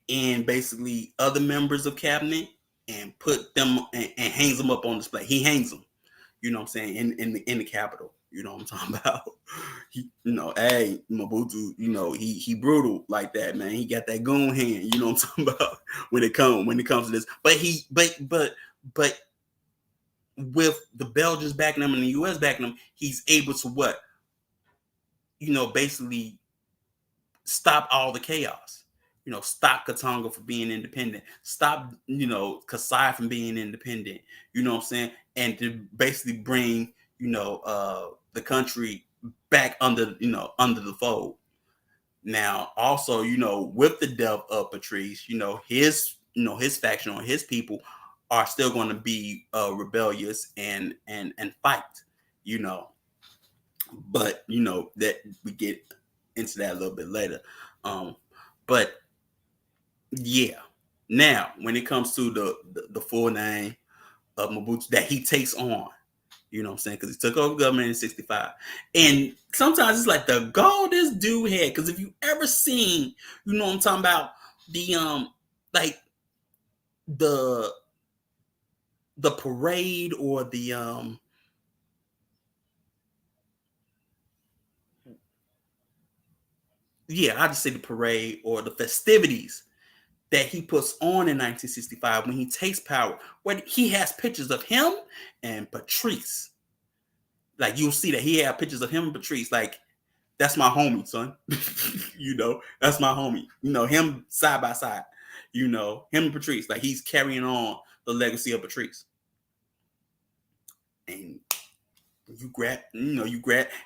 Speaker 1: and basically other members of cabinet and put them and hangs them up on display. He hangs them, you know what I'm saying, in the Capitol. You know what I'm talking about? He, hey, Mobutu, he brutal like that, man. He got that goon hand, you know what I'm talking about, when it comes to this. But with the Belgians backing him and the US backing him, he's able to what? Basically stop all the chaos. Stop Katanga from being independent. Stop, Kasai from being independent. You know what I'm saying? And to basically bring, the country back under the fold. Now, also, with the death of Patrice, his faction or his people are still going to be rebellious and fight, But that we get into that a little bit later. But yeah. Now, when it comes to the full name of Mobutu that he takes on, you know what I'm saying? Because he took over government in 65. And sometimes it's like the goal this dude had. Because if you ever seen, you know what I'm talking about, the like the parade or the I'll just say the parade or the festivities that he puts on in 1965 when he takes power, when he has pictures of him and Patrice. Like, you'll see that he had pictures of him and Patrice. Like, that's my homie, son. That's my homie. Him side by side. Him and Patrice. Like, he's carrying on the legacy of Patrice. And you grab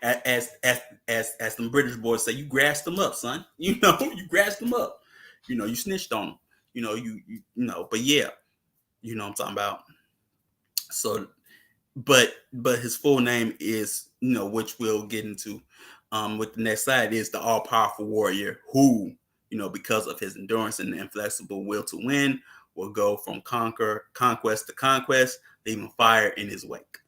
Speaker 1: as the British boys say, you grassed them up, son. You grassed them up. You snitched on them. But yeah, you know what I'm talking about. So, but his full name is, which we'll get into with the next slide, is the all-powerful warrior who, because of his endurance and the inflexible will to win, will go from conquest to conquest, leaving fire in his wake.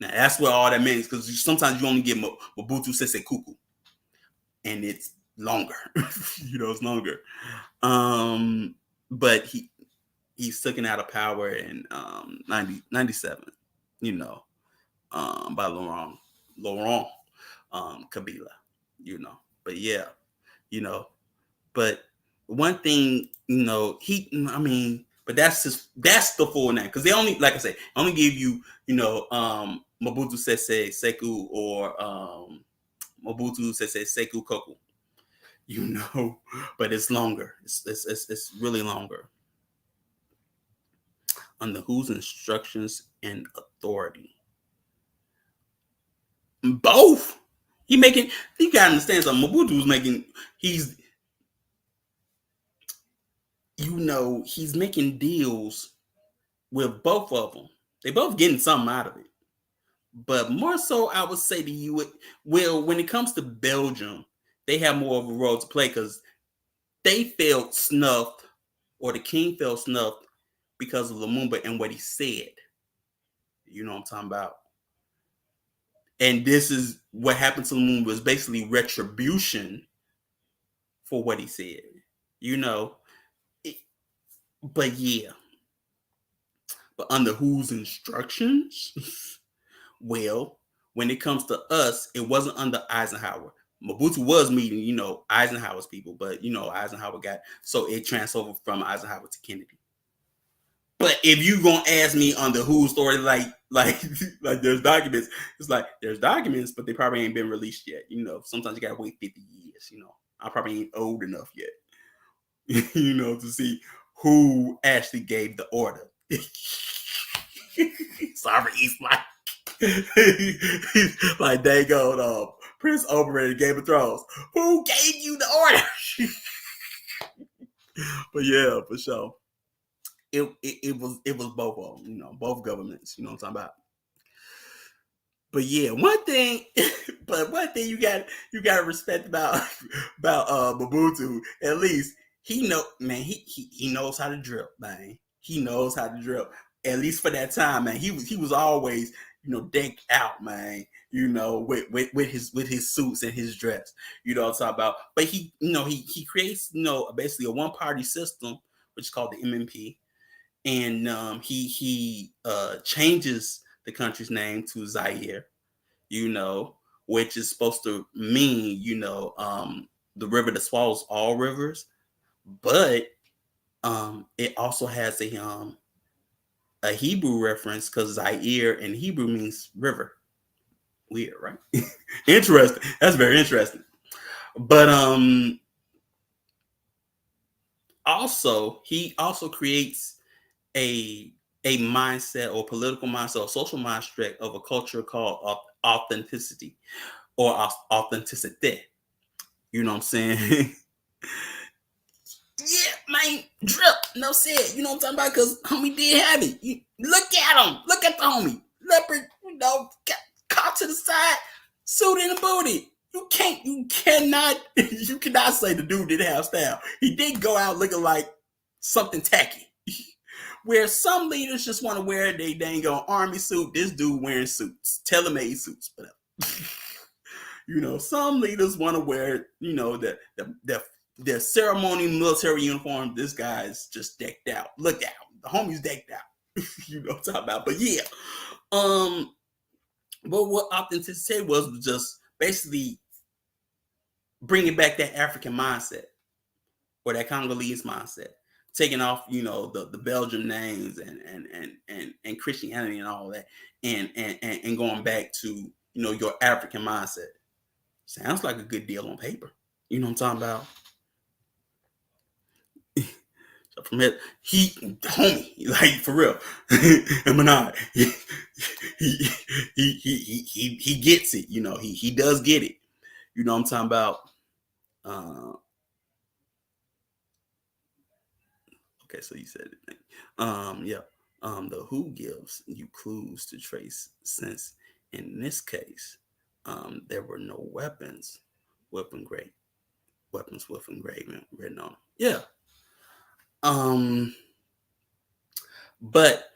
Speaker 1: Now, that's what all that means, because sometimes you only get Mobutu Sese Kuku, and it's longer. It's longer. But he's taken out of power in 97, by Laurent Kabila, But yeah, but one thing, but that's the full name, because they only, like I say, only give you, Mobutu Sese Sekou or Mobutu Sese Sekou Koku, but it's longer. It's really longer. Under whose instructions and authority? Both. You gotta understand something. Mobutu's making, he's making deals with both of them. They both getting something out of it. But more so, I would say to you, when it comes to Belgium, they have more of a role to play, because they felt snuffed, or the king felt snuffed, because of Lumumba and what he said. You know what I'm talking about? And this is what happened to Lumumba, was basically retribution for what he said. But yeah. But under whose instructions? Well, when it comes to us, it wasn't under Eisenhower. Mobutu was meeting, Eisenhower's people, but Eisenhower so it transferred from Eisenhower to Kennedy. But if you gonna ask me under whose story, like there's documents, it's like there's documents, but they probably ain't been released yet. Sometimes you gotta wait 50 years. I probably ain't old enough yet, to see who actually gave the order. Sorry, he's like, like they go, Prince Oberyn, Game of Thrones. Who gave you the order? But yeah, for sure. It was both of them, both governments, what I'm talking about. But yeah, one thing you got to respect about Mobutu, at least he knows how to drill, man. He knows how to drill. At least for that time, man. He was always, decked out, man. With his suits and his dress. You know what I'm talking about? But he creates, basically a one-party system, which is called the MMP. And he changes the country's name to Zaire, which is supposed to mean, the river that swallows all rivers. But it also has a Hebrew reference because Zaire in Hebrew means river. Weird, right? Interesting. That's very interesting. But he also creates a mindset or political mindset or social mindset of a culture called authenticity or authenticity. You know what I'm saying? Yeah, man, drip. No said. You know what I'm talking about? Because homie did have it. Look at him. Look at the homie. Leopard, caught to the side, suit in the booty. You cannot say the dude didn't have style. He did go out looking like something tacky. Where some leaders just want to wear their dang on army suit, this dude wearing suits, tailor-made suits, whatever. Some leaders want to wear, their ceremony military uniform. This guy's just decked out. Look at him. The homie's decked out. You know what I'm talking about? But yeah. But what authenticity was just basically bringing back that African mindset or that Congolese mindset. Taking off, the Belgian names and Christianity and all that, and going back to, your African mindset. Sounds like a good deal on paper. You know what I'm talking about? So from it, homie, like for real, Manad, he gets it. He does get it. You know what I'm talking about? Okay, so you said it. Yeah. The who gives you clues to trace, since in this case, there were no weapons with engraving written on. Yeah. But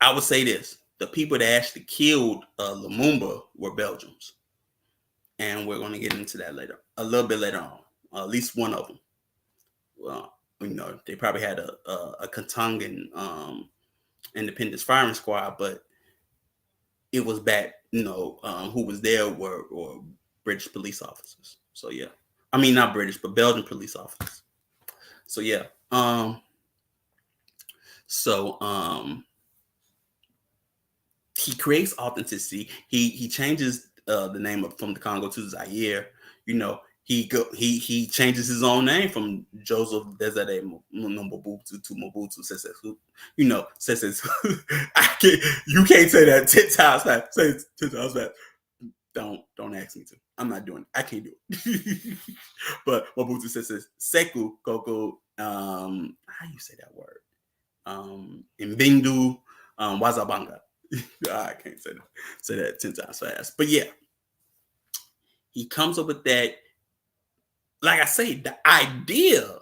Speaker 1: I would say this: the people that actually killed Lumumba were Belgians, and we're going to get into that a little bit later on. At least one of them. Well. They probably had a Katongan independence firing squad, but it was back, who was there were British police officers. So yeah. I mean, not British, but Belgian police officers. So yeah. He creates authenticity. He changes the name from the Congo to Zaire. He changes his own name from Joseph Desiree Mobutu to Mobutu Sese. You can't say that 10 times fast. Say it 10 times fast. Don't ask me to. I'm not doing it. I can't do it. But Mobutu Sese Seku Koko. How you say that word? Mbindu Wazabanga. I can't say that 10 times fast. But yeah, he comes up with that. Like I say, the idea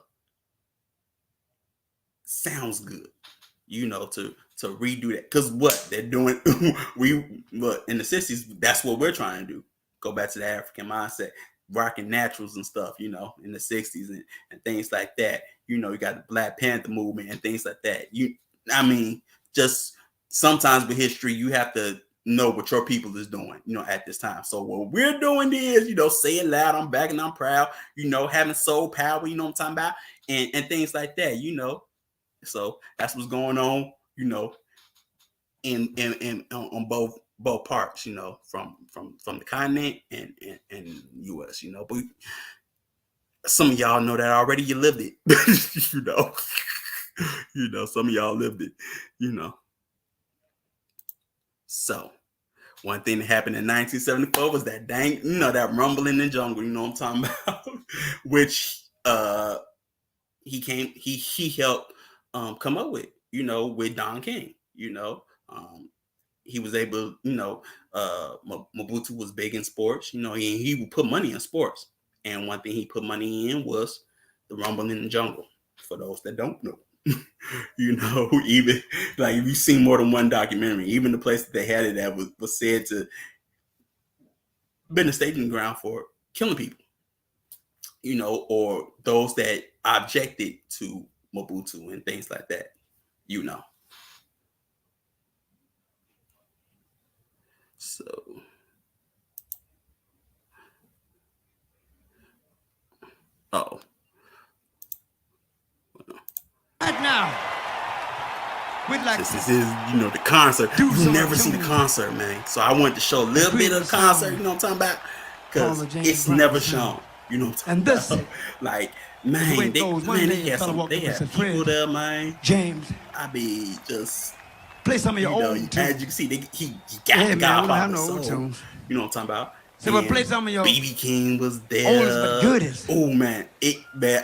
Speaker 1: sounds good, to redo that. Because what they're doing, but in the 60s, that's what we're trying to do. Go back to the African mindset, rocking naturals and stuff, in the 60s and things like that. You got the Black Panther movement and things like that. Just sometimes with history, you have to know what your people is doing, at this time. So what we're doing is, say it loud, I'm back and I'm proud, having soul power, you know what I'm talking about, and things like that, So that's what's going on, in on both parts, from the continent and US, But some of y'all know that already. You lived it, some of y'all lived it, So one thing that happened in 1974 was that that rumble in the jungle, you know what I'm talking about, which he helped come up with, with Don King, he was able, Mobutu was big in sports, he would put money in sports. And one thing he put money in was the rumble in the jungle. For those that don't know, even like if you've seen more than one documentary, even the place that they had it at was said to been a staging ground for killing people, or those that objected to Mobutu and things like that, So,
Speaker 7: Right now, we'd like
Speaker 1: this is the concert. You never see the concert, man. So I wanted to show a little bit of the concert. You know what I'm talking about? Because it's never shown. You know what I'm talking about? Like, man, they had people there, man.
Speaker 7: James,
Speaker 1: I mean, just
Speaker 7: play some of your own tunes.
Speaker 1: As you can see, he got the Godfather soul.
Speaker 7: Tunes.
Speaker 1: You know what I'm talking about?
Speaker 7: So we'll play some of your
Speaker 1: BB King was there.
Speaker 7: oldest but goodest.
Speaker 1: Oh man, my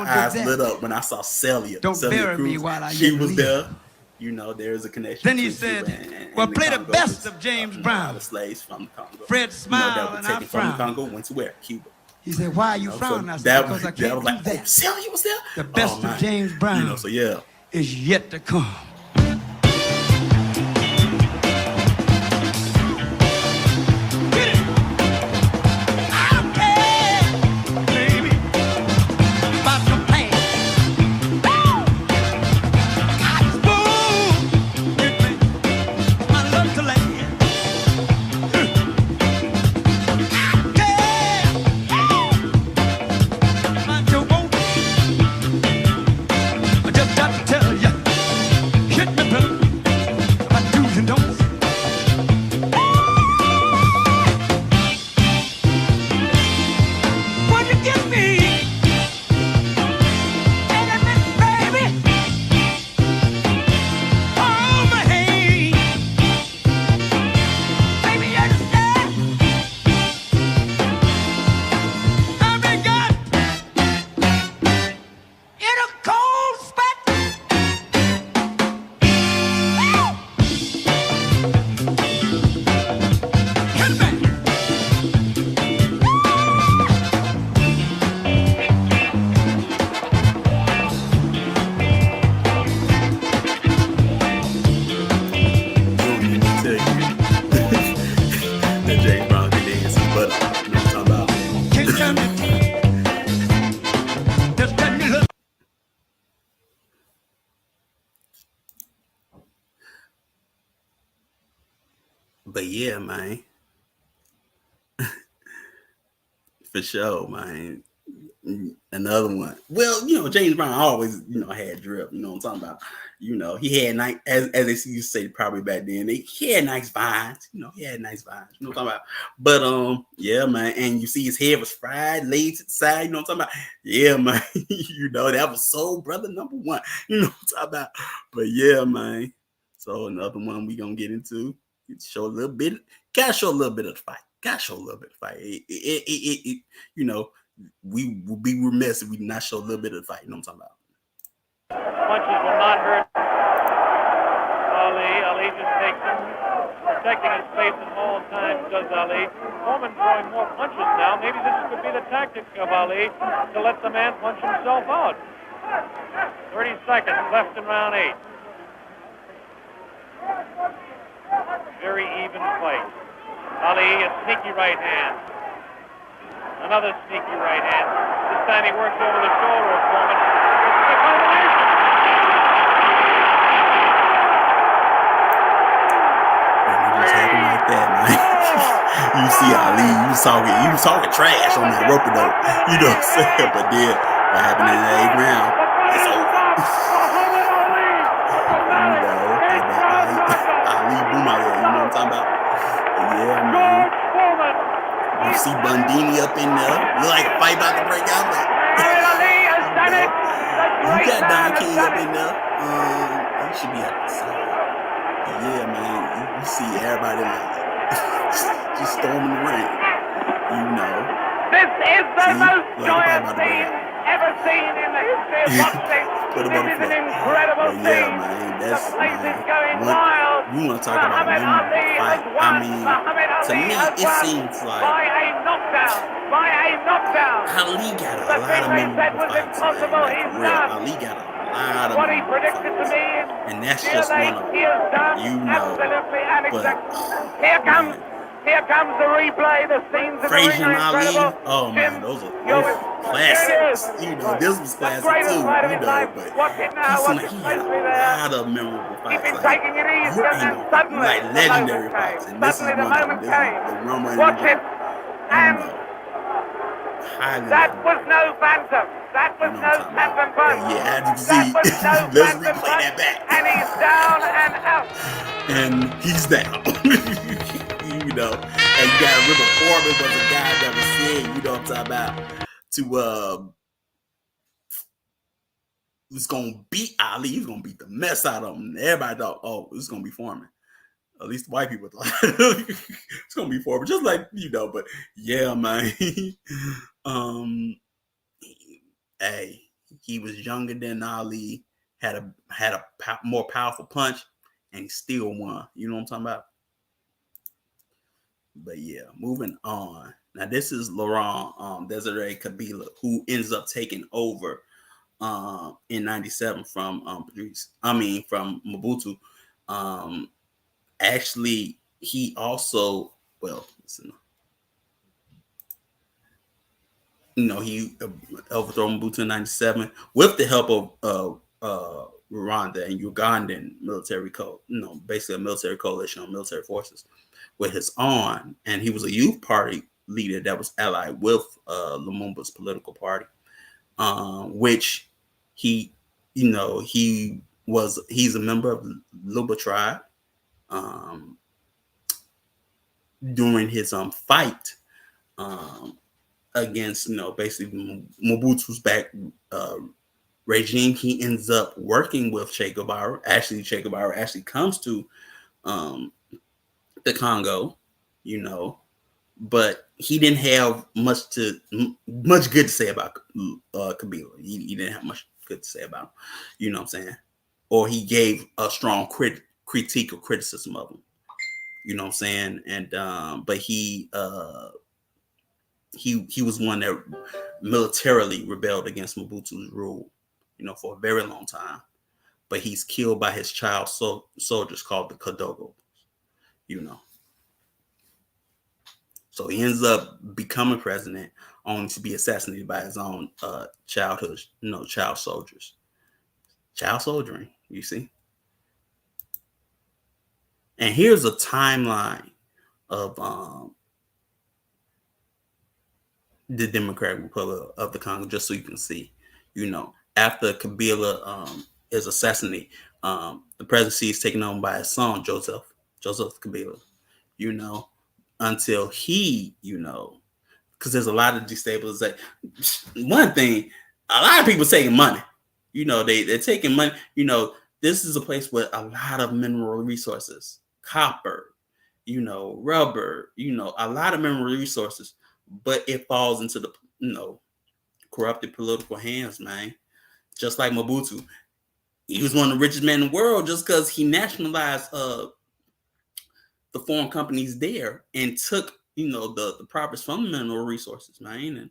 Speaker 1: eyes lit up when I saw Celia.
Speaker 7: Don't
Speaker 1: Celia
Speaker 7: bury
Speaker 1: Cruz.
Speaker 7: me while I
Speaker 1: She
Speaker 7: yet
Speaker 1: was
Speaker 7: live.
Speaker 1: there. There's a connection.
Speaker 7: Then he said, well, play the best of James Brown.
Speaker 1: The slaves from the Congo.
Speaker 7: Fred smiled
Speaker 1: that were
Speaker 7: and I
Speaker 1: taken from the
Speaker 7: frowned.
Speaker 1: Congo, went to where? Cuba.
Speaker 7: He said, why are you frowning? I said, because I can't do that.
Speaker 1: Oh, Celia was there?
Speaker 7: The best of James Brown
Speaker 1: so yeah.
Speaker 7: is yet to come.
Speaker 1: But yeah, man. For sure, man. Another one. Well, James Brown always, had drip. You know what I'm talking about? He had nice, as they used to say probably back then. He had nice vines. He had nice vines. You know what I'm talking about? But yeah, man. And you see his head was fried, laid to the side. You know what I'm talking about? Yeah, man. That was soul brother number one. You know what I'm talking about? But yeah, man. So another one we gonna get into. Show a little bit. Gotta show a little bit of the fight. Gotta show a little bit of the fight. We will be remiss if we not show a little bit of the fight. You know what I'm talking about?
Speaker 8: Punches will not hurt Ali. Ali just takes them, protecting his face at all times, does Ali. Foreman throwing more punches now. Maybe this could be the tactic of Ali to let the man punch himself out. 30 seconds left in round 8. Very even fight. Ali, a sneaky right hand. Another sneaky right hand. This time he works over the shoulder of Foreman. It's the combination.
Speaker 1: was talking trash on that rope though. You know what I'm saying? But then what happened in the 8th round? It's over. You know, and that Ali Boumaier, you know what I'm talking about? Yeah, man. You see Bundini up in there. Look like a fight about to break out. But, you got Don King up in there. He should be at the side. Yeah, man. You see everybody like just storming the ring. You know.
Speaker 8: This is the most joyous scene ever seen in the history of boxing. This is an incredible scene.
Speaker 1: Man, that's,
Speaker 8: the place is going wild.
Speaker 1: You want to talk about a memorable fight? I mean, to me, it seems like
Speaker 8: by a knockdown.
Speaker 1: Ali got a lot of memorable fights. Ali got a lot of
Speaker 8: what he predicted to me,
Speaker 1: and that's just one of them. You know, but
Speaker 8: here comes the replay. The scenes of
Speaker 1: Frazier
Speaker 8: the ring are
Speaker 1: and Ali.
Speaker 8: incredible.
Speaker 1: Oh man, those are classics. You know, this was classic too. You know, but he had a lot of memorable fights.
Speaker 8: He's been taking it easy, and suddenly,
Speaker 1: like legendary fights, and this is one of them. The Rumble.
Speaker 8: Watch it, and that was no phantom. That was no phantom punch.
Speaker 1: Yeah, as you see, let's replay that back.
Speaker 8: And he's down and out.
Speaker 1: And he's down. You know, and you got River Foreman was a guy that was saying, you know what I'm talking about, to was gonna beat Ali. He's gonna beat the mess out of him. Everybody thought, oh, it's gonna be Foreman. At least white people thought it's gonna be Foreman, just like, you know. But yeah, man. Hey, he was younger than Ali, had a more powerful punch, and he still won. You know what I'm talking about? But yeah, moving on. Now this is Laurent Desiree Kabila, who ends up taking over in '97 from Mobutu. Actually, he also listen. You know, he overthrew Mobutu in '97 with the help of Rwanda and Ugandan military basically a military coalition of military forces with his own, and he was a youth party leader that was allied with Lumumba's political party, which he's a member of the Luba tribe. During his fight against basically Mobutu's back regime, he ends up working with Che Guevara. Actually, Che Guevara actually comes to the Congo, but he didn't have much good to say about Kabila. He didn't have much good to say about him, you know what I'm saying? Or he gave a strong critique or criticism of him, you know what I'm saying? And but he was one that militarily rebelled against Mobutu's rule, for a very long time. But he's killed by his child soldiers called the Kadogo, So he ends up becoming president only to be assassinated by his own child soldiers. Child soldiering, you see? And here's a timeline of the Democratic Republic of the Congo, just so you can see, after Kabila is assassinated, the presidency is taken on by his son, Joseph Kabila, until he, because there's a lot of destabilization. One thing, a lot of people taking money, they're taking money, this is a place with a lot of mineral resources, copper, rubber, a lot of mineral resources, but it falls into the, corrupted political hands, man. Just like Mobutu. He was one of the richest men in the world just because he nationalized the foreign companies there and took, the profits from the mineral resources, man. And,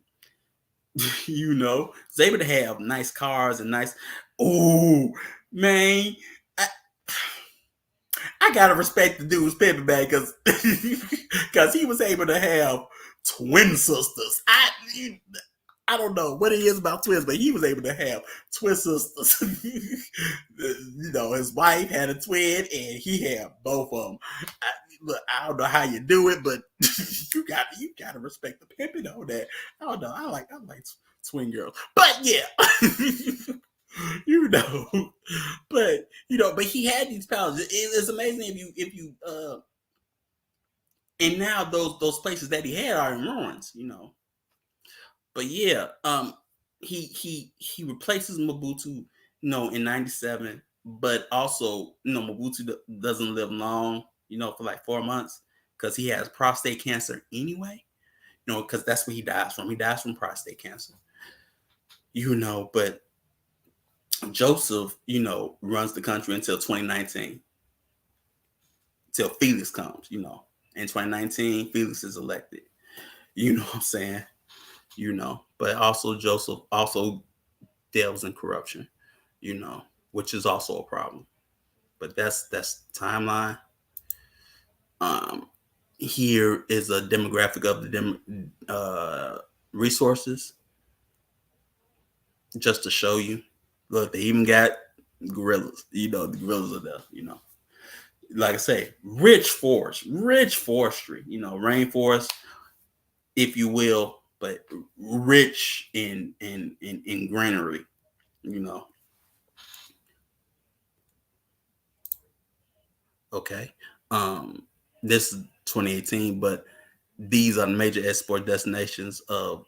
Speaker 1: was able to have nice cars and nice, man. I gotta respect the dude's paper bag because he was able to have twin sisters. I don't know what it is about twins, but he was able to have twin sisters. His wife had a twin, and he had both of them. look, I don't know how you do it, but you got to respect the pimping on that. I don't know. I like twin girls, but yeah, but he had these powers. It's amazing if you and now those places that he had are in ruins, But yeah, he replaces Mobutu, in '97, but also, Mobutu doesn't live long, for like 4 months because he has prostate cancer anyway, because that's what he dies from. He dies from prostate cancer, but Joseph, runs the country until 2019, till Felix comes, In 2019, Felix is elected. You know what I'm saying? But also Joseph also delves in corruption, which is also a problem. But that's timeline. Here is a demographic of the resources, just to show you. Look, they even got gorillas. The gorillas are there. Like I say, rich forestry. Rainforest, if you will, but rich in greenery. Okay. This is 2018, but these are the major export destinations of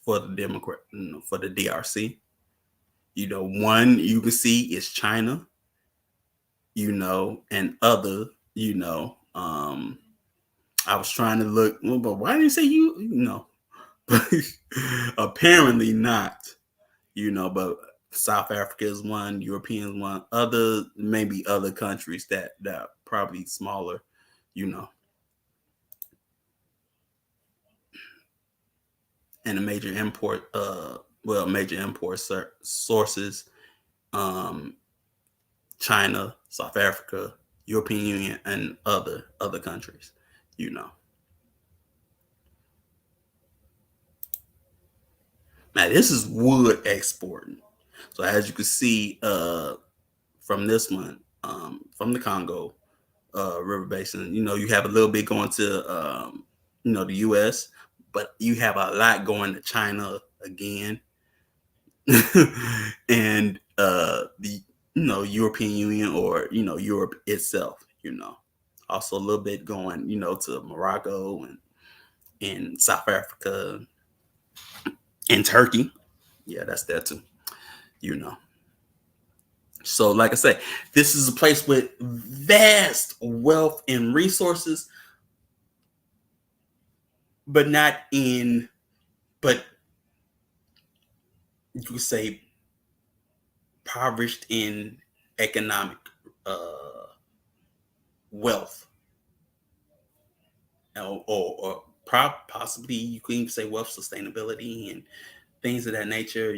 Speaker 1: for the DRC. One you can see is China. And other. I was trying to look, well, but why didn't you say you? Apparently not. But South Africa is one, Europeans one, maybe other countries that probably smaller, and the major import sources, China, South Africa, European Union, and other countries, Now this is wood exporting. So as you can see from this one, from the Congo River Basin, you have a little bit going to the U.S., but you have a lot going to China again, and the European Union, or Europe itself. Also a little bit going to Morocco and South Africa and Turkey. Yeah, that's there too. So, like I say, this is a place with vast wealth and resources, but you could say impoverished in economic wealth, or possibly you could even say wealth sustainability and things of that nature.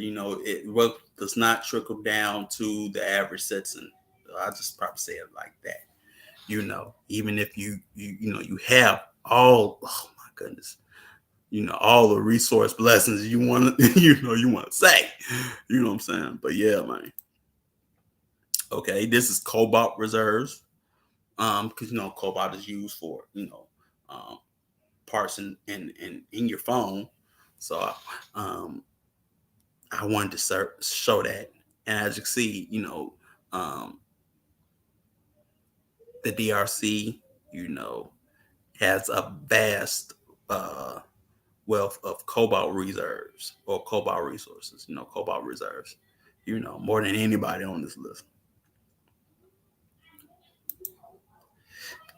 Speaker 1: Wealth does not trickle down to the average citizen. I just probably say it like that. Even if you have all, oh my goodness, all the resource blessings you want to, you want to say, what I'm saying? But yeah, man. Okay, this is cobalt reserves, because cobalt is used for parts in your phone. So I wanted to show that, and as you can see, the DRC, has a vast wealth of cobalt reserves, or cobalt resources. Cobalt reserves, more than anybody on this list.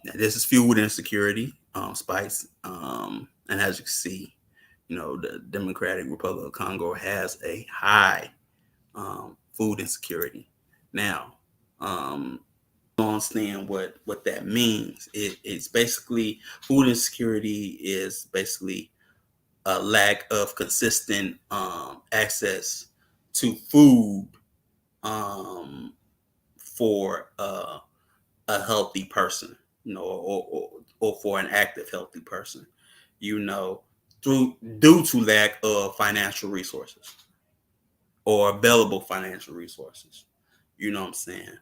Speaker 1: Now, this is food insecurity, spikes, and as you can see, the Democratic Republic of Congo has a high food insecurity. Now, understand what that means. It's basically, food insecurity is basically a lack of consistent access to food for a healthy person, or for an active healthy person, due to lack of financial resources, or available financial resources. You know what I'm saying?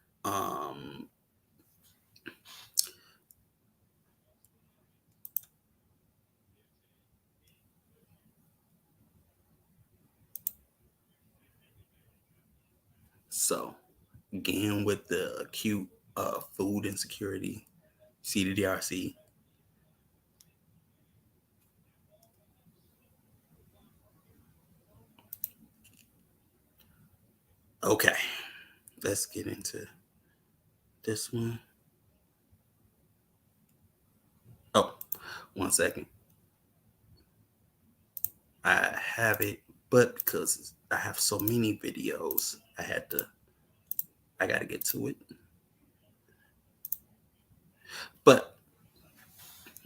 Speaker 1: So again, with the acute food insecurity, see the DRC. Okay, let's get into this one. Oh, 1 second. I have it, but because I have so many videos, I got to get to it. But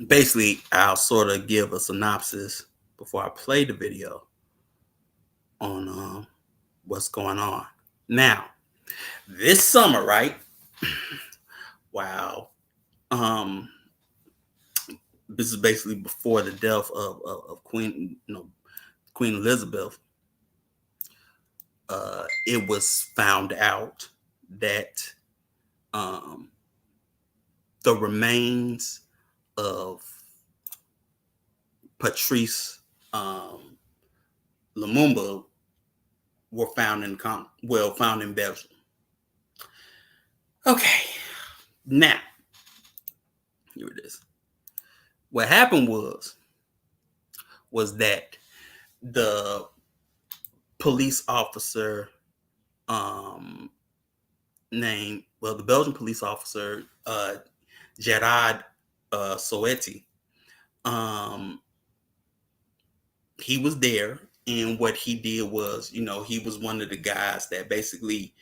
Speaker 1: basically, I'll sort of give a synopsis before I play the video on what's going on. Now, this summer, right? Wow. This is basically before the death of Queen Elizabeth. It was found out that the remains of Patrice Lumumba were found in Belgium. Okay, now here it is. What happened was that the police officer the Belgian police officer Gerard Soeti, he was there, and what he did was, he was one of the guys that basically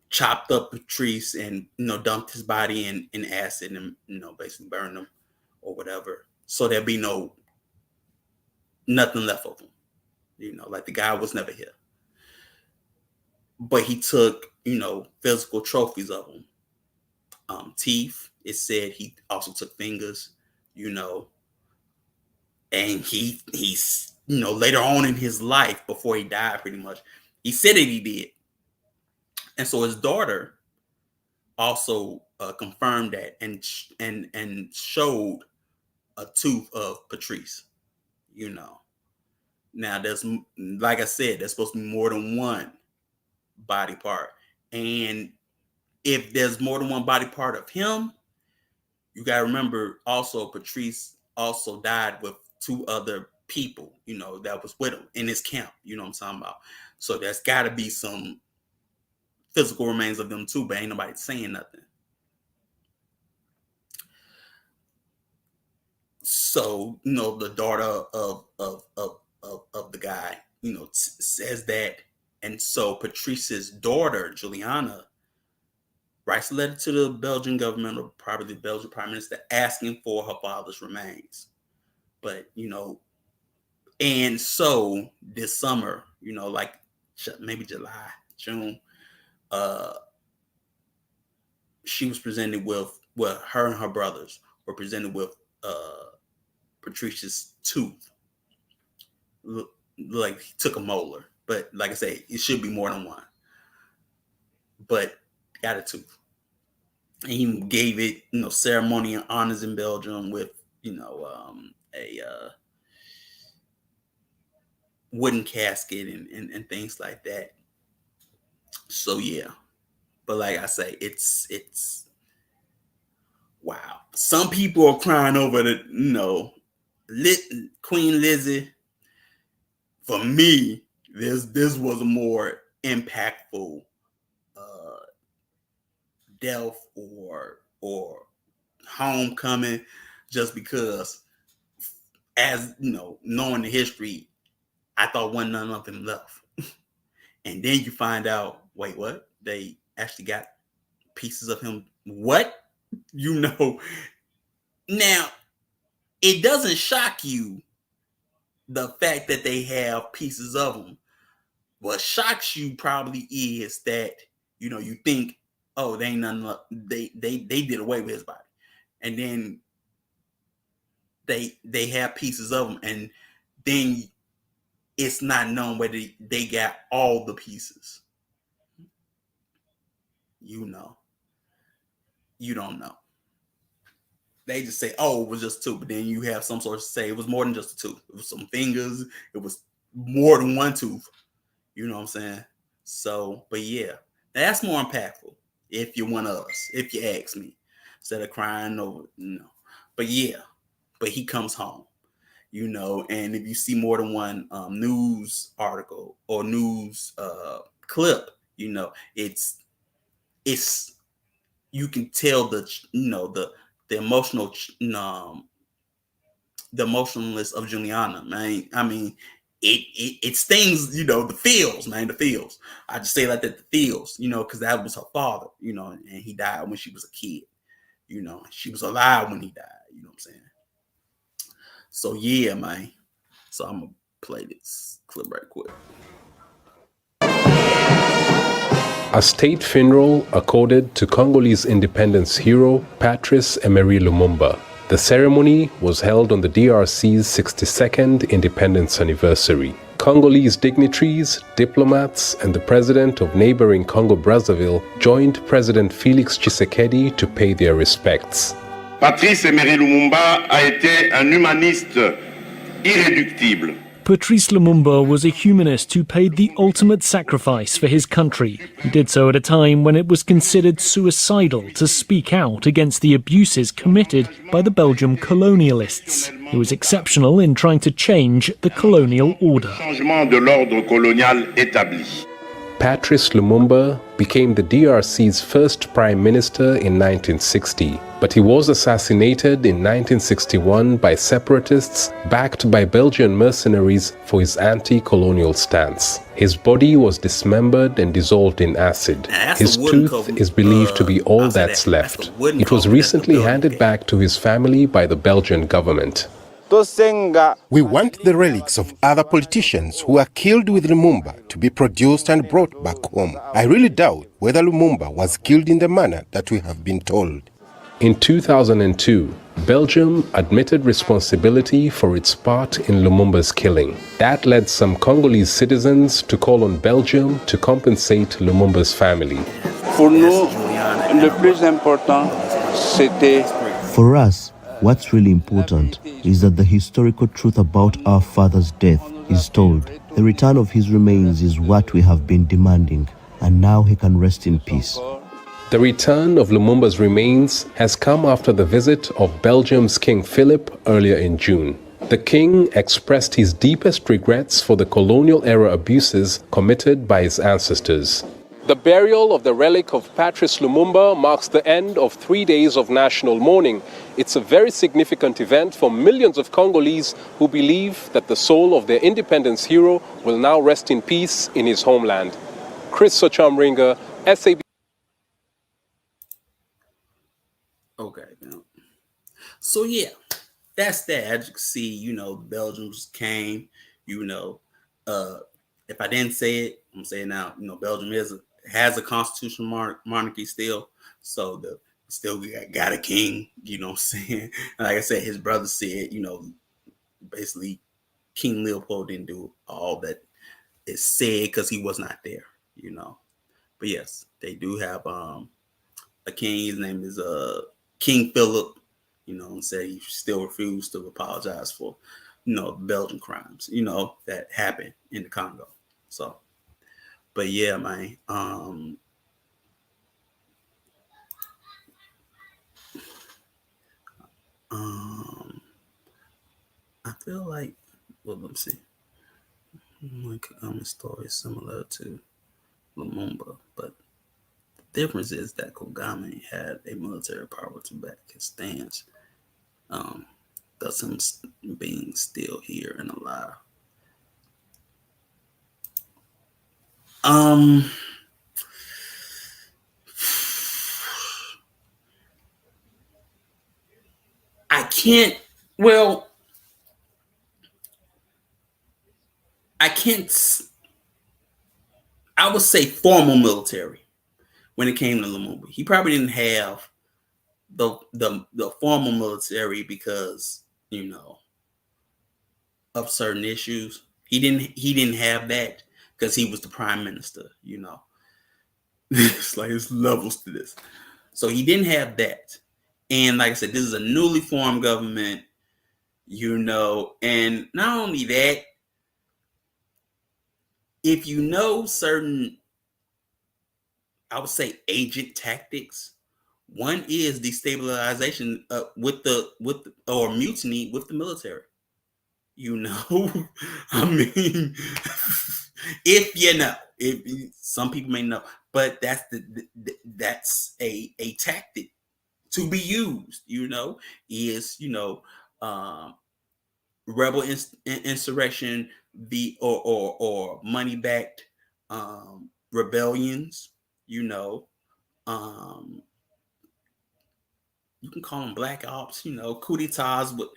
Speaker 1: chopped up Patrice and dumped his body in acid and basically burned him or whatever, so there'd be nothing left of him. Like the guy was never here. But he took, physical trophies of him. Teeth. It said he also took fingers, and he's later on in his life, before he died, pretty much, he said that he did. And so his daughter also confirmed that and showed a tooth of Patrice. Now there's, like I said, there's supposed to be more than one body part, and if there's more than one body part of him, you got to remember also Patrice also died with two other people, that was with him in his camp. You know what I'm talking about? So there's got to be some physical remains of them too, but ain't nobody saying nothing. So the daughter of the guy, says that, and so Patrice's daughter Juliana writes a letter to the Belgian government, or probably the Belgian prime minister, asking for her father's remains. But and so this summer, like maybe July, June, she was presented with, her and her brothers were presented with Patrice's tooth. Like he took a molar, but like I say, it should be more than one. But got a tooth. And he gave it, ceremony and honors in Belgium with, a wooden casket and things like that. So yeah, but like I say, it's wow. Some people are crying over the, Queen Lizzie. For me, this was a more impactful death or homecoming, just because, as knowing the history, I thought wasn't none of them left. And then you find out, wait, what? They actually got pieces of him. What? Now, it doesn't shock you, the fact that they have pieces of him. What shocks you probably is that, you think, oh, they ain't nothing. They did away with his body, and then they have pieces of him, and then it's not known whether they got all the pieces. You don't know. They just say, oh, it was just two, but then you have some sort of say it was more than just a tooth. It was some fingers. It was more than one tooth. You know what I'm saying? So, but yeah, that's more impactful if you're one of us, if you ask me, instead of crying over, But yeah, but he comes home, and if you see more than one news article or news clip, it's you can tell the emotional the emotionalness of Juliana, man. I mean, it stings, the feels, man, the feels. I just say like that, the feels, because that was her father, and he died when she was a kid, she was alive when he died, you know what I'm saying? So yeah, man. So I'm gonna play this clip right quick.
Speaker 9: A state funeral accorded to Congolese independence hero Patrice Emery Lumumba. The ceremony was held on the DRC's 62nd independence anniversary. Congolese dignitaries, diplomats, and the president of neighboring Congo-Brazzaville joined President Félix Tshisekedi to pay their respects.
Speaker 10: Patrice Emery Lumumba a été un humaniste irréductible.
Speaker 11: Patrice Lumumba was a humanist who paid the ultimate sacrifice for his country. He did so at a time when it was considered suicidal to speak out against the abuses committed by the Belgian colonialists. He was exceptional in trying to change the colonial order.
Speaker 10: Changement de l'ordre colonial établi.
Speaker 9: Patrice Lumumba became the DRC's first prime minister in 1960, but he was assassinated in 1961 by separatists backed by Belgian mercenaries for his anti-colonial stance. His body was dismembered and dissolved in acid. His tooth is believed to be all that's left. It was recently handed back to his family by the Belgian government.
Speaker 12: We want the relics of other politicians who were killed with Lumumba to be produced and brought back home. I really doubt whether Lumumba was killed in the manner that we have been told.
Speaker 9: In 2002, Belgium admitted responsibility for its part in Lumumba's killing. That led some Congolese citizens to call on Belgium to compensate Lumumba's family.
Speaker 13: For us, what's really important is that the historical truth about our father's death is told. The return of his remains is what we have been demanding, and now he can rest in peace.
Speaker 9: The return of Lumumba's remains has come after the visit of Belgium's King Philip earlier in June. The king expressed his deepest regrets for the colonial-era abuses committed by his ancestors. The burial of the relic of Patrice Lumumba marks the end of 3 days of national mourning. It's a very significant event for millions of Congolese who believe that the soul of their independence hero will now rest in peace in his homeland. Chris Sochamringa, SAB.
Speaker 1: Okay, now. So yeah, that's that. As you can see, Belgians came, if I didn't say it, I'm saying now, Belgium has a constitutional monarchy still, so still got a king, what I'm saying? And like I said, his brother said, basically King Leopold didn't do all that is said because he was not there, But yes, they do have a king. His name is King Philip, and said he still refused to apologize for, Belgian crimes, that happened in the Congo. So, but yeah, man. I feel like, well, let me see. My story is similar to Lumumba, but the difference is that Kagame had a military power to back his stance, thus him being still here and alive. I would say formal military when it came to Lumumba. He probably didn't have the formal military because, of certain issues. He didn't have that because he was the prime minister, It's like there's levels to this. So he didn't have that. And like I said, this is a newly formed government, and not only that, if certain I would say agent tactics. One is destabilization or mutiny with the military. I mean, if some people may know, but that's a tactic to be used. Is rebel insurrection, or money backed rebellions. Um, you can call them black ops. Coup d'etats, but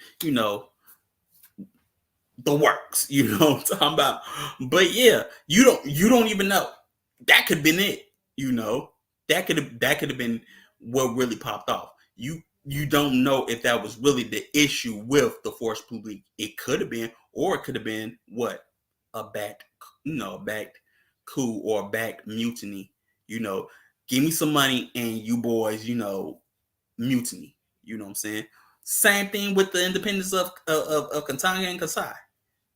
Speaker 1: the works. What I'm talking about. But yeah, you don't even know. That could have been it. That could have been what really popped off. You don't know if that was really the issue with the force publique. It could have been, or it could have been what? A backed coup or a backed mutiny. Give me some money and you boys, mutiny. You know what I'm saying? Same thing with the independence of Katanga and Kasai.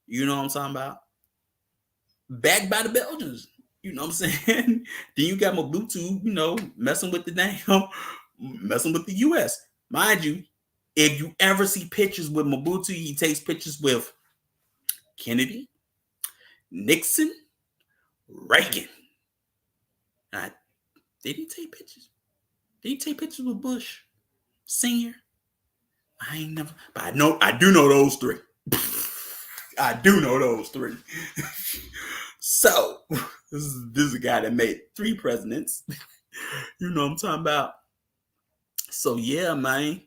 Speaker 1: You know what I'm talking about? Backed by the Belgians. You know what I'm saying? Then you got Mobutu, messing with the US. Mind you, if you ever see pictures with Mobutu, he takes pictures with Kennedy, Nixon, Reagan. Did he take pictures? Did he take pictures with Bush Senior? I ain't never, but I do know those three. I do know those three. So this is a guy that made 3 presidents. You know what I'm talking about? So yeah, man.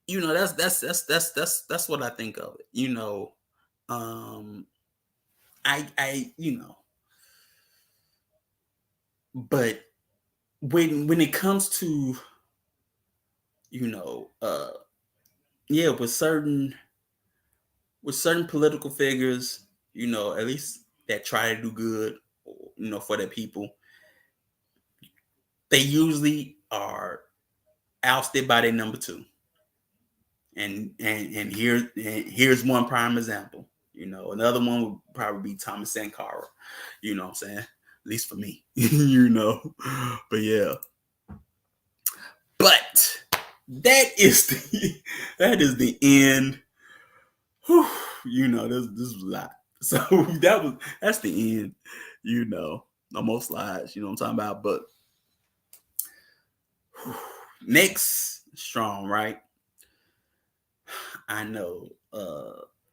Speaker 1: That's what I think of it. But when it comes to with certain political figures, at least that try to do good, for their people, they usually are ousted by their number 2. And here's one prime example. Another one would probably be Thomas Sankara. You know what I'm saying? At least for me. But yeah. But that is the end. Whew, this was a lot. So that's the end. No more slides. You know what I'm talking about? But next, strong, right? I know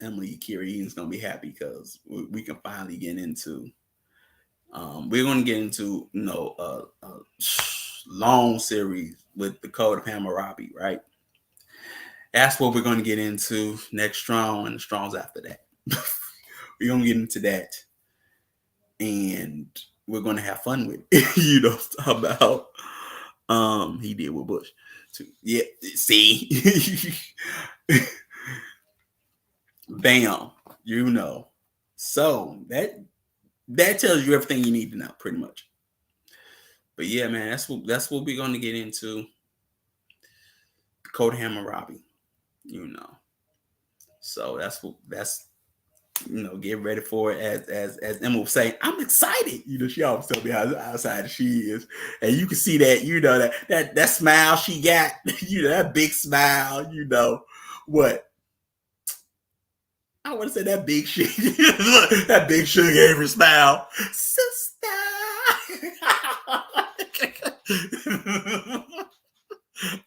Speaker 1: Emily Kiri is gonna be happy because we can finally get into. We're gonna get into a long series with the Code of Hammurabi, right? That's what we're gonna get into next strong and the strongs after that. We're gonna get into that, and we're gonna have fun with it. About he did with Bush too. Yeah, see. Bam, So that tells you everything you need to know, pretty much. But yeah, man, that's what we're gonna get into. Code Hammurabi, So that's get ready for it. As Emma was saying, I'm excited. She always tell me how excited she is, and you can see that that smile she got. That big smile. What. I want to say that big shit. That big sugar gave her smile. Sister.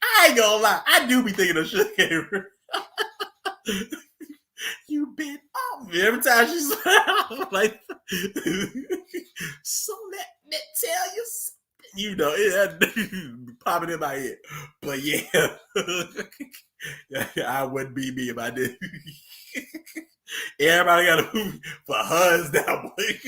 Speaker 1: I ain't gonna lie. I do be thinking of sugar gave her. You been off me every time she smiles. Like, so let me tell you something. It popping in my head. But yeah. I wouldn't be me if I did. Everybody got to move for us that way.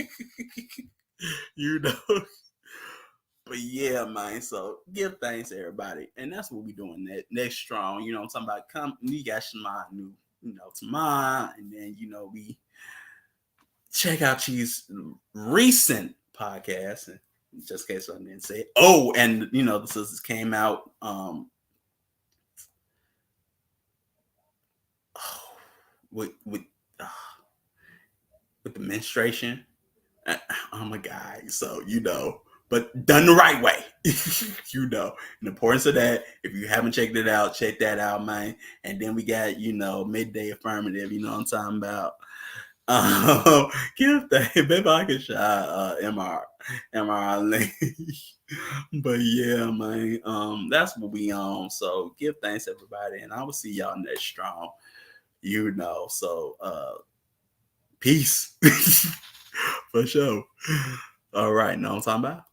Speaker 1: But yeah, man. So give thanks to everybody. And that's what we're doing next strong. I'm talking about you got Shema new, tomorrow. And then, we check out she's recent podcast. And just in case I didn't say it. Oh, and the sisters came out. With the menstruation. Oh my God. So, but done the right way. You know, the importance of that. If you haven't checked it out, check that out, man. And then we got, you know, midday affirmative. You know what I'm talking about? Give that, maybe I can shot MR link. But yeah, man, that's what we on. So give thanks everybody, and I will see y'all next strong. You know, so peace. For sure. All right, know what I'm talking about?